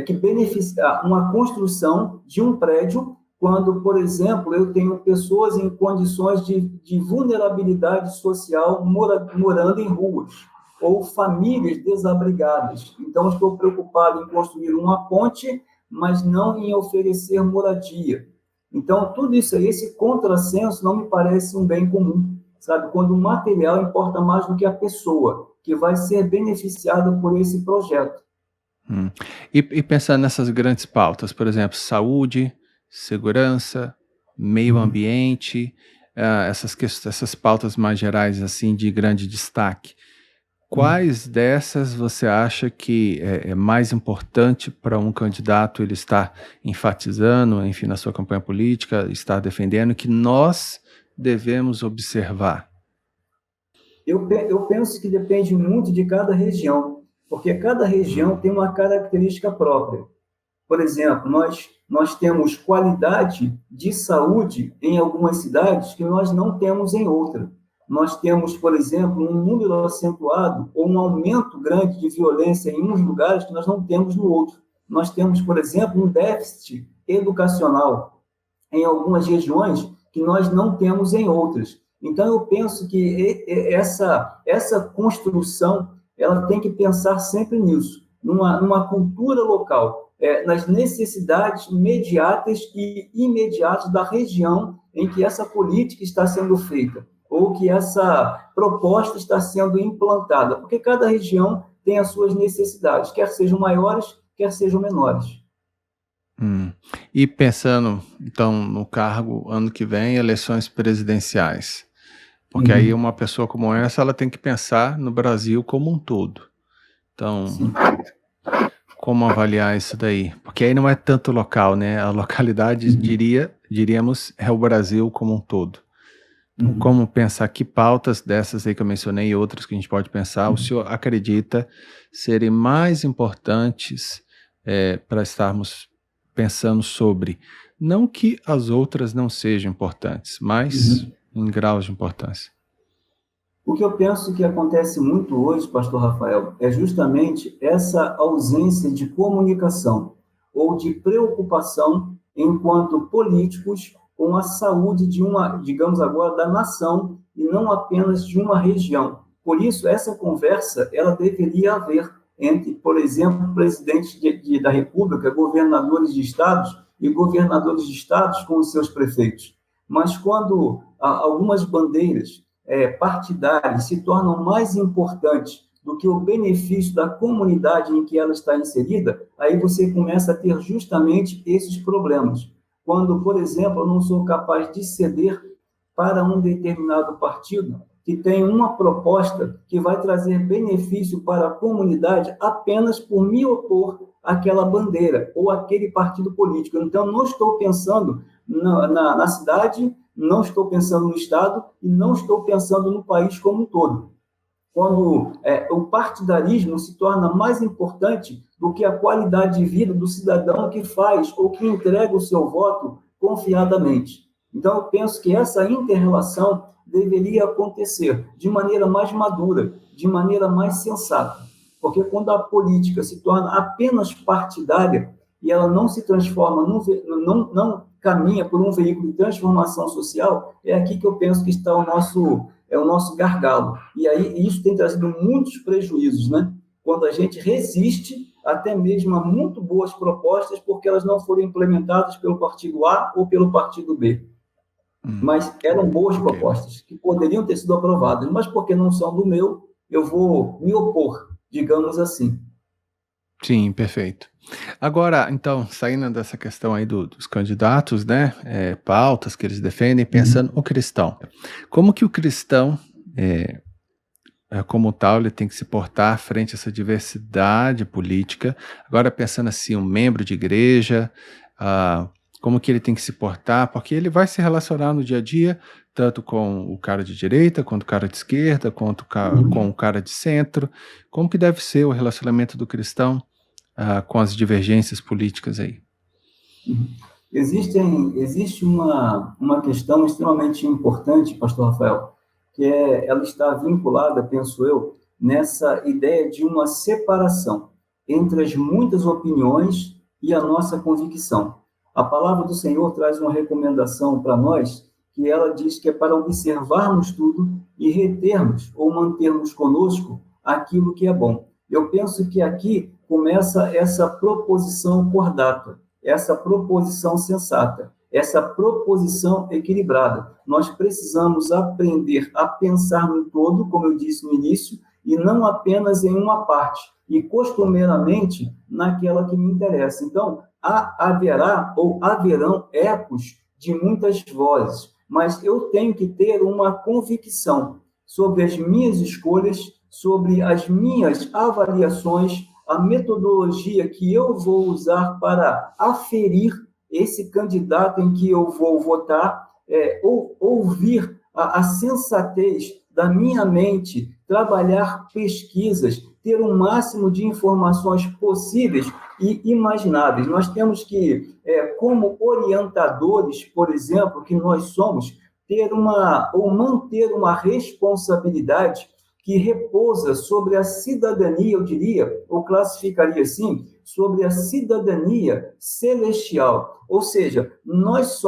que beneficia uma construção de um prédio, quando, por exemplo, eu tenho pessoas em condições de vulnerabilidade social morando em ruas, ou famílias desabrigadas. Então, estou preocupado em construir uma ponte, mas não em oferecer moradia. Então, tudo isso aí, esse contrassenso não me parece um bem comum, sabe? Quando o material importa mais do que a pessoa, que vai ser beneficiada por esse projeto. E pensando nessas grandes pautas, por exemplo, saúde, segurança, meio ambiente, essas pautas mais gerais, assim, de grande destaque. Quais dessas você acha que é mais importante para um candidato ele estar enfatizando, enfim, na sua campanha política, estar defendendo, que nós devemos observar? Eu penso que depende muito de cada região, porque cada região tem uma característica própria. Por exemplo, nós temos qualidade de saúde em algumas cidades que nós não temos em outra. Nós temos, por exemplo, um número acentuado ou um aumento grande de violência em uns lugares que nós não temos no outro. Nós temos, por exemplo, um déficit educacional em algumas regiões que nós não temos em outras. Então, eu penso que essa construção ela tem que pensar sempre nisso, numa cultura local, nas necessidades imediatas e imediatas da região em que essa política está sendo feita, ou que essa proposta está sendo implantada, porque cada região tem as suas necessidades, quer sejam maiores, quer sejam menores. E pensando, então, no cargo ano que vem, eleições presidenciais, porque aí uma pessoa como essa, ela tem que pensar no Brasil como um todo. Então, Sim. como avaliar isso daí? Porque aí não é tanto local, né? A localidade, diríamos, é o Brasil como um todo. Então, como pensar que pautas dessas aí que eu mencionei e outras que a gente pode pensar, o senhor acredita serem mais importantes para estarmos pensando sobre, não que as outras não sejam importantes, mas em graus de importância? O que eu penso que acontece muito hoje, pastor Rafael, é justamente essa ausência de comunicação ou de preocupação enquanto políticos com a saúde de digamos agora, da nação e não apenas de uma região. Por isso, essa conversa, ela deveria haver entre, por exemplo, presidentes da República, governadores de estados e governadores de estados com os seus prefeitos. Mas quando algumas bandeiras partidárias se tornam mais importantes do que o benefício da comunidade em que ela está inserida, aí você começa a ter justamente esses problemas. Quando, por exemplo, eu não sou capaz de ceder para um determinado partido que tem uma proposta que vai trazer benefício para a comunidade apenas por me opor àquela bandeira ou àquele partido político. Então, não estou pensando na cidade, não estou pensando no Estado e não estou pensando no país como um todo. Quando o partidarismo se torna mais importante do que a qualidade de vida do cidadão que faz ou que entrega o seu voto confiadamente. Então, eu penso que essa inter-relação deveria acontecer de maneira mais madura, de maneira mais sensata. Porque quando a política se torna apenas partidária e ela não se transforma, não caminha por um veículo de transformação social, é aqui que eu penso que está o nosso gargalo. E aí isso tem trazido muitos prejuízos, né? Quando a gente resiste até mesmo a muito boas propostas, porque elas não foram implementadas pelo partido A ou pelo partido B. Mas eram boas propostas, que poderiam ter sido aprovadas, mas porque não são do meu, eu vou me opor, digamos assim. Sim, perfeito. Agora, então, saindo dessa questão aí dos candidatos, né, pautas que eles defendem, pensando o cristão. Como que o cristão, como tal, ele tem que se portar frente a essa diversidade política? Agora, pensando assim, um membro de igreja, como que ele tem que se portar? Porque ele vai se relacionar no dia a dia, tanto com o cara de direita, quanto o cara de esquerda, quanto com o cara de centro. Como que deve ser o relacionamento do cristão com as divergências políticas aí? Existe uma questão extremamente importante, pastor Rafael, que ela está vinculada, penso eu, nessa ideia de uma separação entre as muitas opiniões e a nossa convicção. A palavra do Senhor traz uma recomendação para nós, que ela diz que é para observarmos tudo e retermos ou mantermos conosco aquilo que é bom. Eu penso que aqui começa essa proposição cordata, essa proposição sensata, essa proposição equilibrada. Nós precisamos aprender a pensar no todo, como eu disse no início, e não apenas em uma parte, e costumeiramente naquela que me interessa. Então, haverá ou haverão ecos de muitas vozes, mas eu tenho que ter uma convicção sobre as minhas escolhas, sobre as minhas avaliações, a metodologia que eu vou usar para aferir esse candidato em que eu vou votar, ouvir a sensatez da minha mente, trabalhar pesquisas, ter o máximo de informações possíveis e imagináveis. Nós temos que, como orientadores, por exemplo, que nós somos, manter uma responsabilidade que repousa sobre a cidadania, eu diria, ou classificaria assim, sobre a cidadania celestial. Ou seja, nós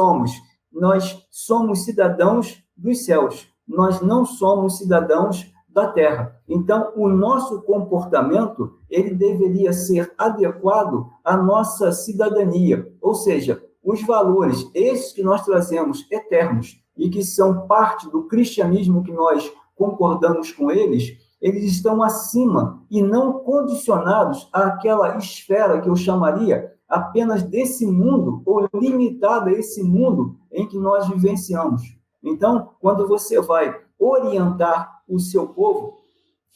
somos cidadãos dos céus, nós não somos cidadãos da terra. Então, o nosso comportamento, ele deveria ser adequado à nossa cidadania, ou seja, os valores, esses que nós trazemos eternos e que são parte do cristianismo que nós concordamos com eles, eles estão acima e não condicionados àquela esfera que eu chamaria apenas desse mundo ou limitada a esse mundo em que nós vivenciamos. Então, quando você vai orientar o seu povo,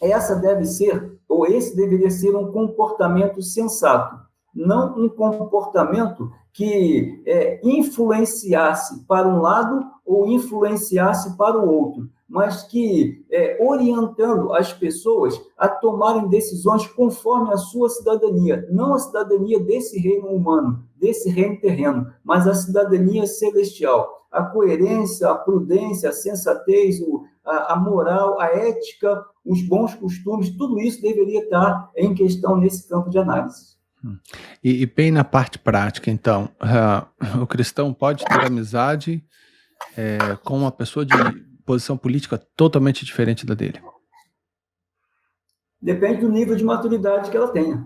esse deveria ser um comportamento sensato, não um comportamento que influenciasse para um lado ou influenciasse para o outro, mas que orientando as pessoas a tomarem decisões conforme a sua cidadania, não a cidadania desse reino humano, desse reino terreno, mas a cidadania celestial. A coerência, a prudência, a sensatez, a moral, a ética, os bons costumes, tudo isso deveria estar em questão nesse campo de análise. E bem na parte prática, então, o cristão pode ter amizade com uma pessoa de posição política totalmente diferente da dele? Depende do nível de maturidade que ela tenha.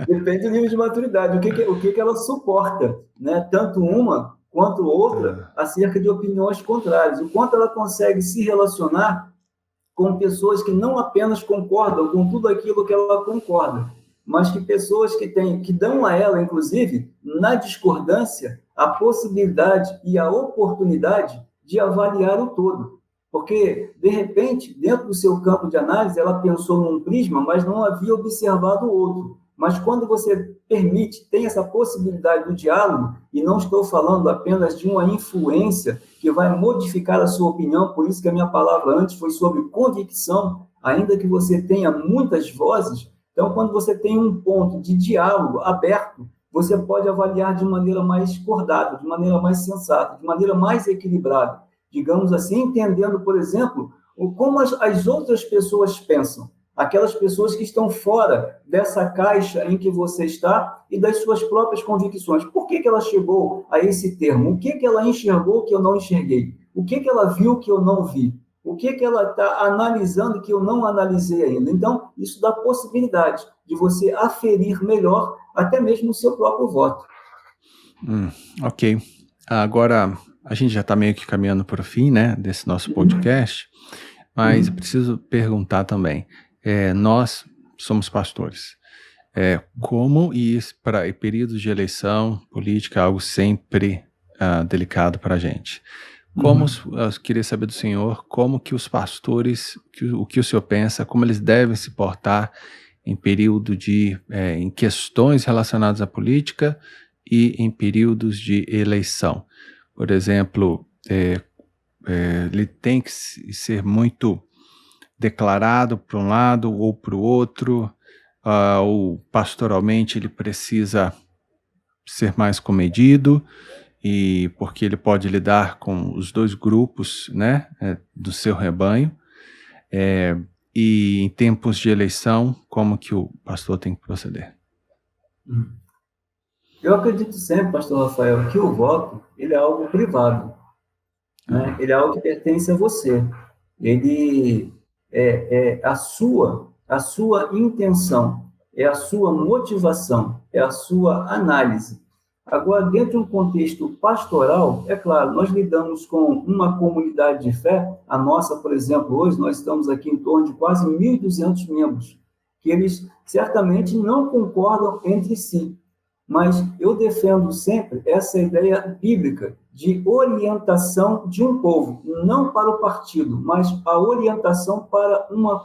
Depende do nível de maturidade, o que ela suporta, né? Tanto uma quanto outra, acerca de opiniões contrárias. O quanto ela consegue se relacionar com pessoas que não apenas concordam com tudo aquilo que ela concorda, mas que pessoas que dão a ela, inclusive, na discordância, a possibilidade e a oportunidade de avaliar o todo. Porque, de repente, dentro do seu campo de análise, ela pensou num prisma, mas não havia observado o outro. Mas quando você tem essa possibilidade do diálogo, e não estou falando apenas de uma influência que vai modificar a sua opinião, por isso que a minha palavra antes foi sobre convicção, ainda que você tenha muitas vozes. Então, quando você tem um ponto de diálogo aberto, você pode avaliar de maneira mais cordada, de maneira mais sensata, de maneira mais equilibrada. Digamos assim, entendendo, por exemplo, como as outras pessoas pensam. Aquelas pessoas que estão fora dessa caixa em que você está e das suas próprias convicções. Por que ela chegou a esse termo? O que ela enxergou que eu não enxerguei? O que ela viu que eu não vi? O que ela está analisando que eu não analisei ainda? Então, isso dá possibilidade de você aferir melhor até mesmo o seu próprio voto. Ok. Agora, a gente já está meio que caminhando para o fim, né, desse nosso podcast, mas eu preciso perguntar também. Nós somos pastores. Como para períodos de eleição política é algo sempre delicado para a gente. Eu queria saber do senhor como que os pastores, o que o senhor pensa, como eles devem se portar em período em questões relacionadas à política e em períodos de eleição. Por exemplo, ele tem que ser muito declarado para um lado ou para o outro, ou pastoralmente ele precisa ser mais comedido, e porque ele pode lidar com os dois grupos, né, do seu rebanho, e em tempos de eleição, como que o pastor tem que proceder? Eu acredito sempre, pastor Rafael, que o voto ele é algo privado, né? Ele é algo que pertence a você. Ele é a sua intenção, é a sua motivação, é a sua análise. Agora, dentro de um contexto pastoral, é claro, nós lidamos com uma comunidade de fé, a nossa, por exemplo, hoje, nós estamos aqui em torno de quase 1.200 membros, que eles certamente não concordam entre si, mas eu defendo sempre essa ideia bíblica de orientação de um povo, não para o partido, mas a orientação para uma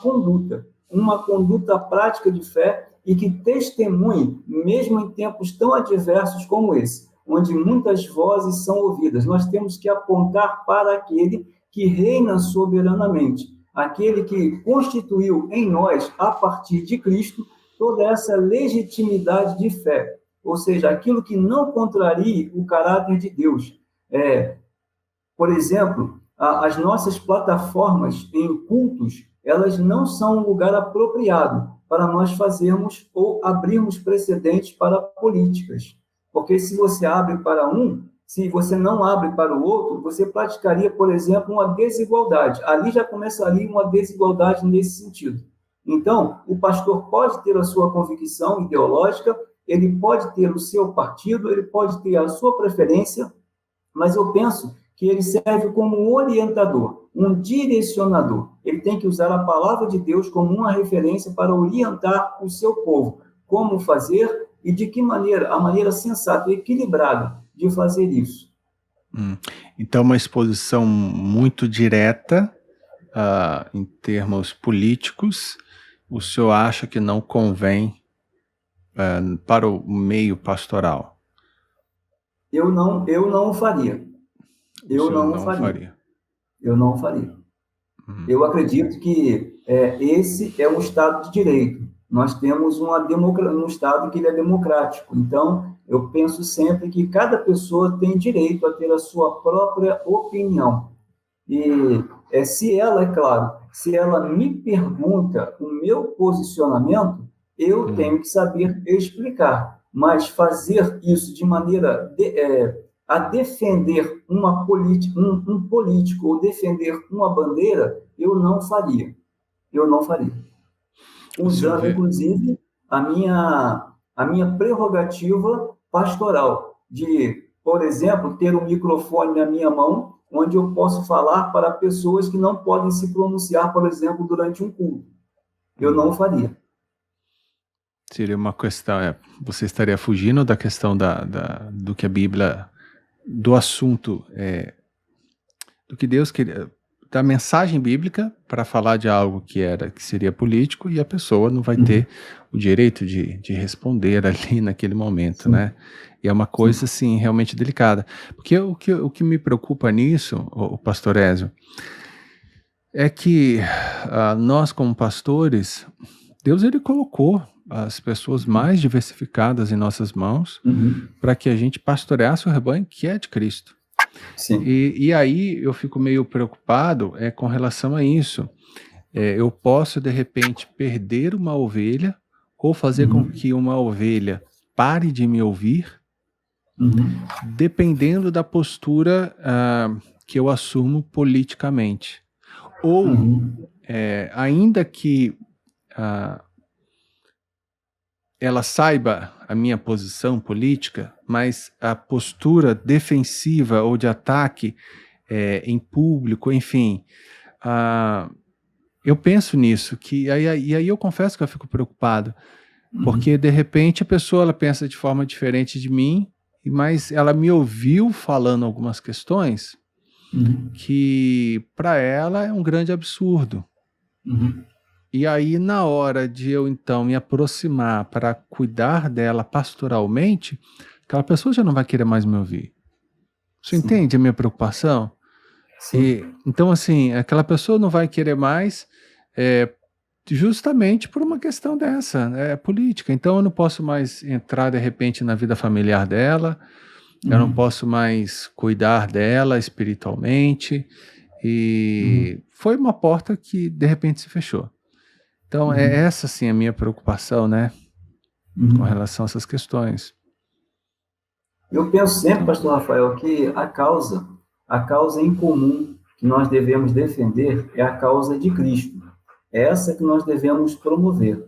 conduta prática de fé e que testemunhe, mesmo em tempos tão adversos como esse, onde muitas vozes são ouvidas. Nós temos que apontar para aquele que reina soberanamente, aquele que constituiu em nós, a partir de Cristo, toda essa legitimidade de fé, ou seja, aquilo que não contrarie o caráter de Deus. Por exemplo, as nossas plataformas em cultos, elas não são um lugar apropriado para nós fazermos ou abrirmos precedentes para políticas. Porque se você abre para um, se você não abre para o outro, você praticaria, por exemplo, uma desigualdade. Ali já começaria uma desigualdade nesse sentido. Então, o pastor pode ter a sua convicção ideológica, ele pode ter o seu partido, ele pode ter a sua preferência, mas eu penso que ele serve como um orientador, um direcionador. Ele tem que usar a palavra de Deus como uma referência para orientar o seu povo. Como fazer e de que maneira, a maneira sensata e equilibrada de fazer isso. Então, uma exposição muito direta em termos políticos, o senhor acha que não convém para o meio pastoral? Eu não faria. Eu não faria. Eu acredito que esse é um Estado de direito. Nós temos um Estado que ele é democrático. Então, eu penso sempre que cada pessoa tem direito a ter a sua própria opinião. E se ela me pergunta o meu posicionamento, eu tenho que saber explicar. Mas fazer isso de maneira a defender uma política, um político ou defender uma bandeira, eu não faria. Usando, inclusive, a minha prerrogativa pastoral de, por exemplo, ter um microfone na minha mão, onde eu posso falar para pessoas que não podem se pronunciar, por exemplo, durante um culto. Eu não faria. Seria uma questão, você estaria fugindo da questão do que a Bíblia, do assunto, do que Deus queria, da mensagem bíblica para falar de algo que seria político, e a pessoa não vai ter o direito de responder ali naquele momento, né? E é uma coisa, assim, realmente delicada. Porque o que me preocupa nisso, o pastor Ézio, é que nós, como pastores, Deus, ele colocou as pessoas mais diversificadas em nossas mãos para que a gente pastoreasse o rebanho que é de Cristo. Sim. E aí eu fico meio preocupado com relação a isso. Eu posso, de repente, perder uma ovelha ou fazer com que uma ovelha pare de me ouvir, dependendo da postura que eu assumo politicamente. Ou, ainda que ela saiba a minha posição política, mas a postura defensiva ou de ataque em público, enfim, eu penso nisso, e aí eu confesso que eu fico preocupado, porque de repente a pessoa ela pensa de forma diferente de mim, mas ela me ouviu falando algumas questões que para ela é um grande absurdo. E aí, na hora de eu, então, me aproximar para cuidar dela pastoralmente, aquela pessoa já não vai querer mais me ouvir. Você entende a minha preocupação? Então, assim, aquela pessoa não vai querer mais justamente por uma questão dessa, política. Então, eu não posso mais entrar, de repente, na vida familiar dela, eu não posso mais cuidar dela espiritualmente, e foi uma porta que, de repente, se fechou. Então, é essa, sim, a minha preocupação, né? Com relação a essas questões. Eu penso sempre, pastor Rafael, que a causa em comum que nós devemos defender é a causa de Cristo. É essa que nós devemos promover.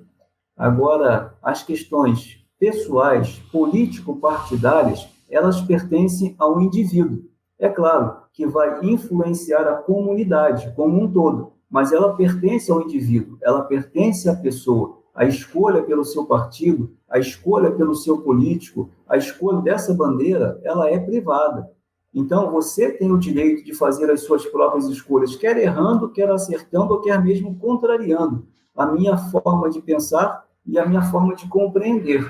Agora, as questões pessoais, político-partidárias, elas pertencem ao indivíduo. É claro que vai influenciar a comunidade como um todo, mas ela pertence ao indivíduo, ela pertence à pessoa. A escolha pelo seu partido, a escolha pelo seu político, a escolha dessa bandeira, ela é privada. Então, você tem o direito de fazer as suas próprias escolhas, quer errando, quer acertando, ou quer mesmo contrariando a minha forma de pensar e a minha forma de compreender.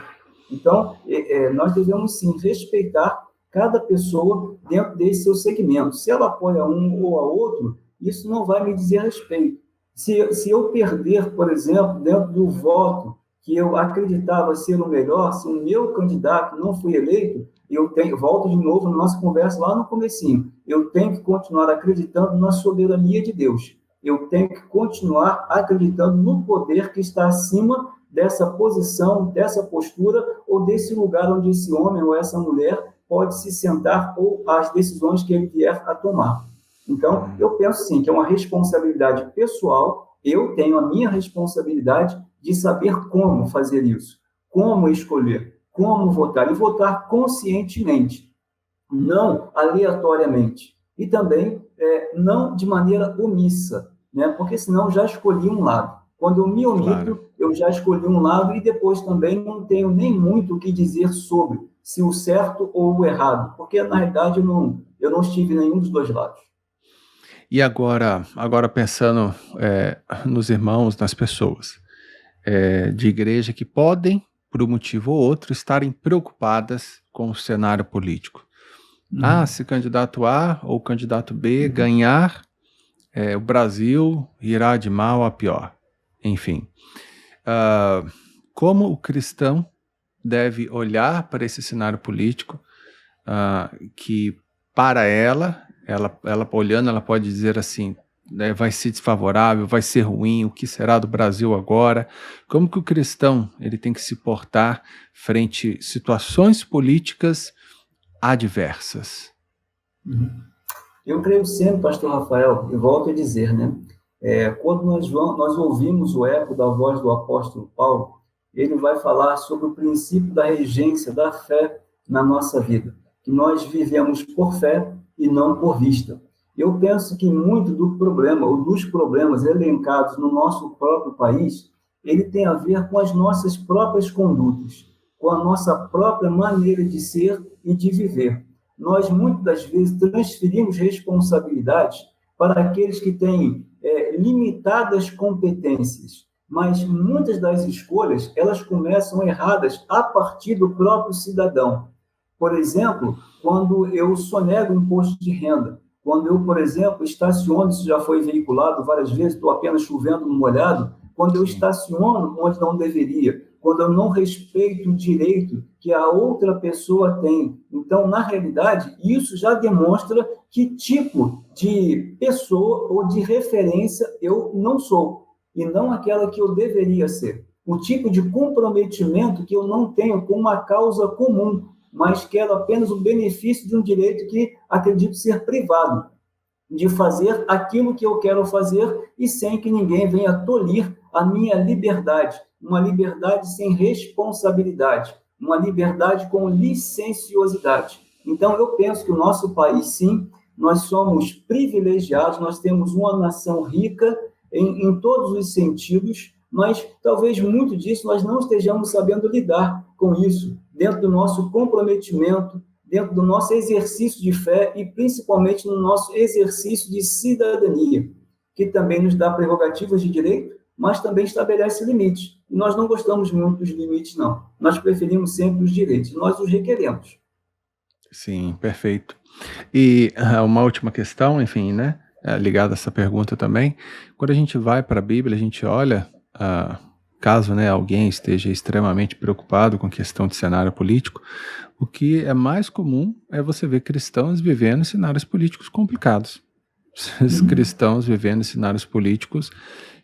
Então, nós devemos, sim, respeitar cada pessoa dentro desse seu segmento. Se ela apoia um ou a outro, isso não vai me dizer respeito. Se eu perder, por exemplo, dentro do voto que eu acreditava ser o melhor, se o meu candidato não foi eleito, volto de novo na nossa conversa lá no comecinho, eu tenho que continuar acreditando na soberania de Deus. Eu tenho que continuar acreditando no poder que está acima dessa posição, dessa postura, ou desse lugar onde esse homem ou essa mulher pode se sentar, ou as decisões que ele vier a tomar. Então, eu penso sim que é uma responsabilidade pessoal, eu tenho a minha responsabilidade de saber como fazer isso, como escolher, como votar, e votar conscientemente, não aleatoriamente, e também não de maneira omissa, né? Porque senão já escolhi um lado. Quando eu me omito, eu já escolhi um lado, e depois também não tenho nem muito o que dizer sobre se o certo ou o errado, porque na realidade eu não estive em nenhum dos dois lados. E agora pensando nos irmãos, nas pessoas de igreja que podem, por um motivo ou outro, estarem preocupadas com o cenário político. Se candidato A ou candidato B ganhar, o Brasil irá de mal a pior. Enfim, como o cristão deve olhar para esse cenário político que, para ela olhando, ela pode dizer assim, né, vai ser desfavorável, vai ser ruim, o que será do Brasil agora? Como que o cristão ele tem que se portar frente a situações políticas adversas? Eu creio sempre, pastor Rafael, e volto a dizer, né? Quando nós ouvimos o eco da voz do apóstolo Paulo, ele vai falar sobre o princípio da regência, da fé na nossa vida, que nós vivemos por fé e não por vista. Eu penso que muito do problema, ou dos problemas elencados no nosso próprio país, ele tem a ver com as nossas próprias condutas, com a nossa própria maneira de ser e de viver. Nós, muitas das vezes, transferimos responsabilidades para aqueles que têm limitadas competências, mas muitas das escolhas, elas começam erradas a partir do próprio cidadão. Por exemplo, quando eu sonego imposto de renda, quando eu, por exemplo, estaciono, isso já foi veiculado várias vezes, estou apenas chovendo no molhado, quando eu estaciono onde não deveria, quando eu não respeito o direito que a outra pessoa tem. Então, na realidade, isso já demonstra que tipo de pessoa ou de referência eu não sou, e não aquela que eu deveria ser. O tipo de comprometimento que eu não tenho com uma causa comum, mas quero apenas o benefício de um direito que acredito ser privado, de fazer aquilo que eu quero fazer e sem que ninguém venha tolir a minha liberdade, uma liberdade sem responsabilidade, uma liberdade com licenciosidade. Então, eu penso que o nosso país, sim, nós somos privilegiados, nós temos uma nação rica em todos os sentidos, mas talvez muito disso nós não estejamos sabendo lidar com isso, dentro do nosso comprometimento, dentro do nosso exercício de fé e principalmente no nosso exercício de cidadania, que também nos dá prerrogativas de direito, mas também estabelece limites. E nós não gostamos muito dos limites, não. Nós preferimos sempre os direitos, nós os requeremos. Sim, perfeito. E uma última questão, enfim, né, ligada a essa pergunta também. Quando a gente vai para a Bíblia, a gente olha, caso, né, alguém esteja extremamente preocupado com a questão de cenário político, o que é mais comum é você ver cristãos vivendo em cenários políticos complicados. Os cristãos vivendo em cenários políticos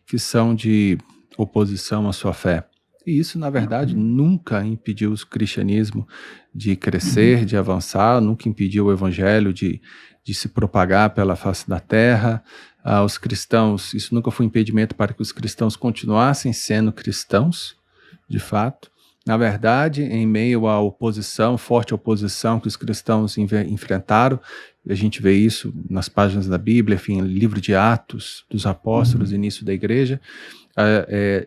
que são de oposição à sua fé. E isso, na verdade, nunca impediu o cristianismo de crescer, de avançar, nunca impediu o evangelho de se propagar pela face da terra. Os cristãos, isso nunca foi impedimento para que os cristãos continuassem sendo cristãos, de fato. Na verdade, em meio à oposição, forte oposição que os cristãos enfrentaram, a gente vê isso nas páginas da Bíblia, enfim, livro de Atos dos Apóstolos, início da igreja,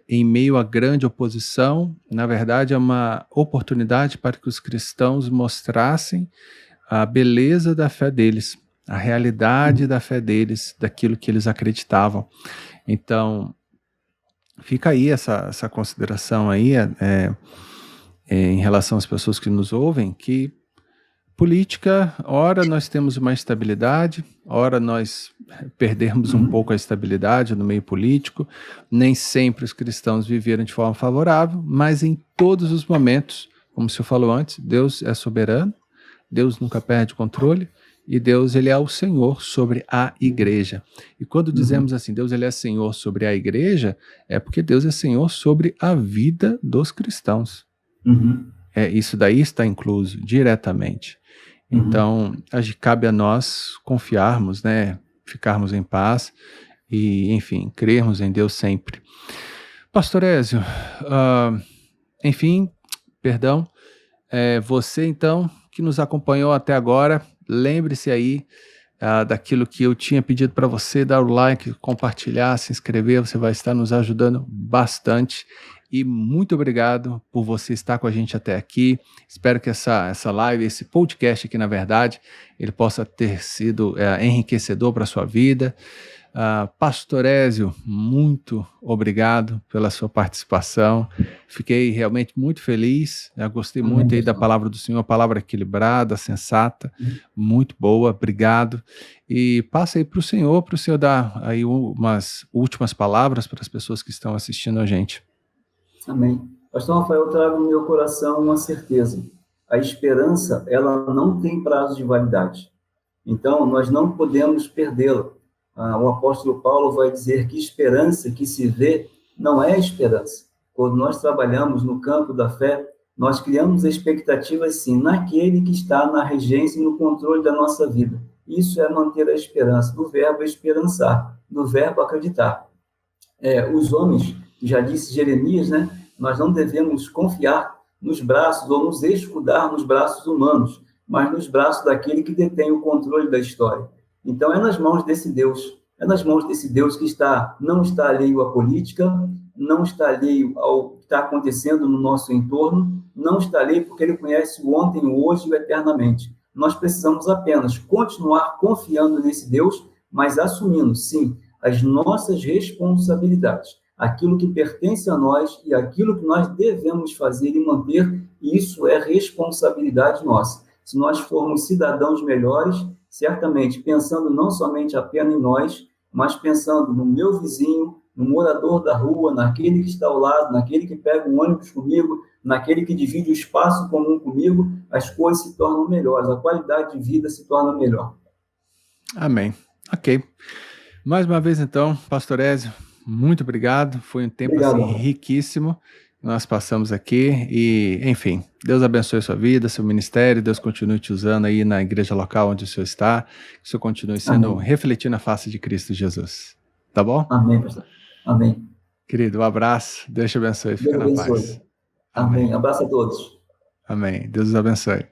em meio à grande oposição, na verdade é uma oportunidade para que os cristãos mostrassem a beleza da fé deles, a realidade da fé deles, daquilo que eles acreditavam. Então, fica aí essa consideração aí, em relação às pessoas que nos ouvem, que política, ora nós temos uma estabilidade, ora nós perdemos um pouco a estabilidade no meio político, nem sempre os cristãos viveram de forma favorável, mas em todos os momentos, como o senhor falou antes, Deus é soberano, Deus nunca perde o controle, e Deus, ele é o Senhor sobre a igreja. E quando dizemos assim, Deus, ele é Senhor sobre a igreja, é porque Deus é Senhor sobre a vida dos cristãos. Isso daí está incluso diretamente. Então, cabe a nós confiarmos, né, ficarmos em paz e, enfim, crermos em Deus sempre. Pastor Ézio, enfim, perdão, você então que nos acompanhou até agora, lembre-se aí daquilo que eu tinha pedido para você, dar o like, compartilhar, se inscrever, você vai estar nos ajudando bastante. E muito obrigado por você estar com a gente até aqui. Espero que essa live, esse podcast aqui, na verdade, ele possa ter sido enriquecedor para a sua vida. Pastor Ézio, muito obrigado pela sua participação. Fiquei realmente muito feliz. Gostei muito aí da palavra do Senhor, palavra equilibrada, sensata, muito boa. Obrigado. E passa aí para o Senhor dar aí umas últimas palavras para as pessoas que estão assistindo a gente. Amém. Pastor Rafael, eu trago no meu coração uma certeza. A esperança, ela não tem prazo de validade. Então, nós não podemos perdê-la. O apóstolo Paulo vai dizer que esperança que se vê não é esperança. Quando nós trabalhamos no campo da fé, nós criamos expectativas, sim, naquele que está na regência e no controle da nossa vida. Isso é manter a esperança, do verbo esperançar, do verbo acreditar. Os homens, já disse Jeremias, né? Nós não devemos confiar nos braços ou nos escudar nos braços humanos, mas nos braços daquele que detém o controle da história. Então, é nas mãos desse Deus que não está alheio à política, não está alheio ao que está acontecendo no nosso entorno, não está alheio porque ele conhece o ontem, o hoje e o eternamente. Nós precisamos apenas continuar confiando nesse Deus, mas assumindo, sim, as nossas responsabilidades, aquilo que pertence a nós e aquilo que nós devemos fazer e manter, isso é responsabilidade nossa. Se nós formos cidadãos melhores, certamente pensando não somente apenas em nós, mas pensando no meu vizinho, no morador da rua, naquele que está ao lado, naquele que pega um ônibus comigo, naquele que divide o espaço comum comigo, as coisas se tornam melhores, a qualidade de vida se torna melhor. Amém. Ok. Mais uma vez, então, Pastor Ézio, muito obrigado. Foi um tempo assim, riquíssimo. Nós passamos aqui e, enfim, Deus abençoe a sua vida, seu ministério, Deus continue te usando aí na igreja local onde o senhor está, que o senhor continue sendo, refletindo a face de Cristo Jesus. Tá bom? Amém, pastor. Amém. Querido, um abraço. Deus te abençoe. Fica Deus na paz. abençoe. Amém. Amém. Abraço a todos. Amém. Deus os abençoe.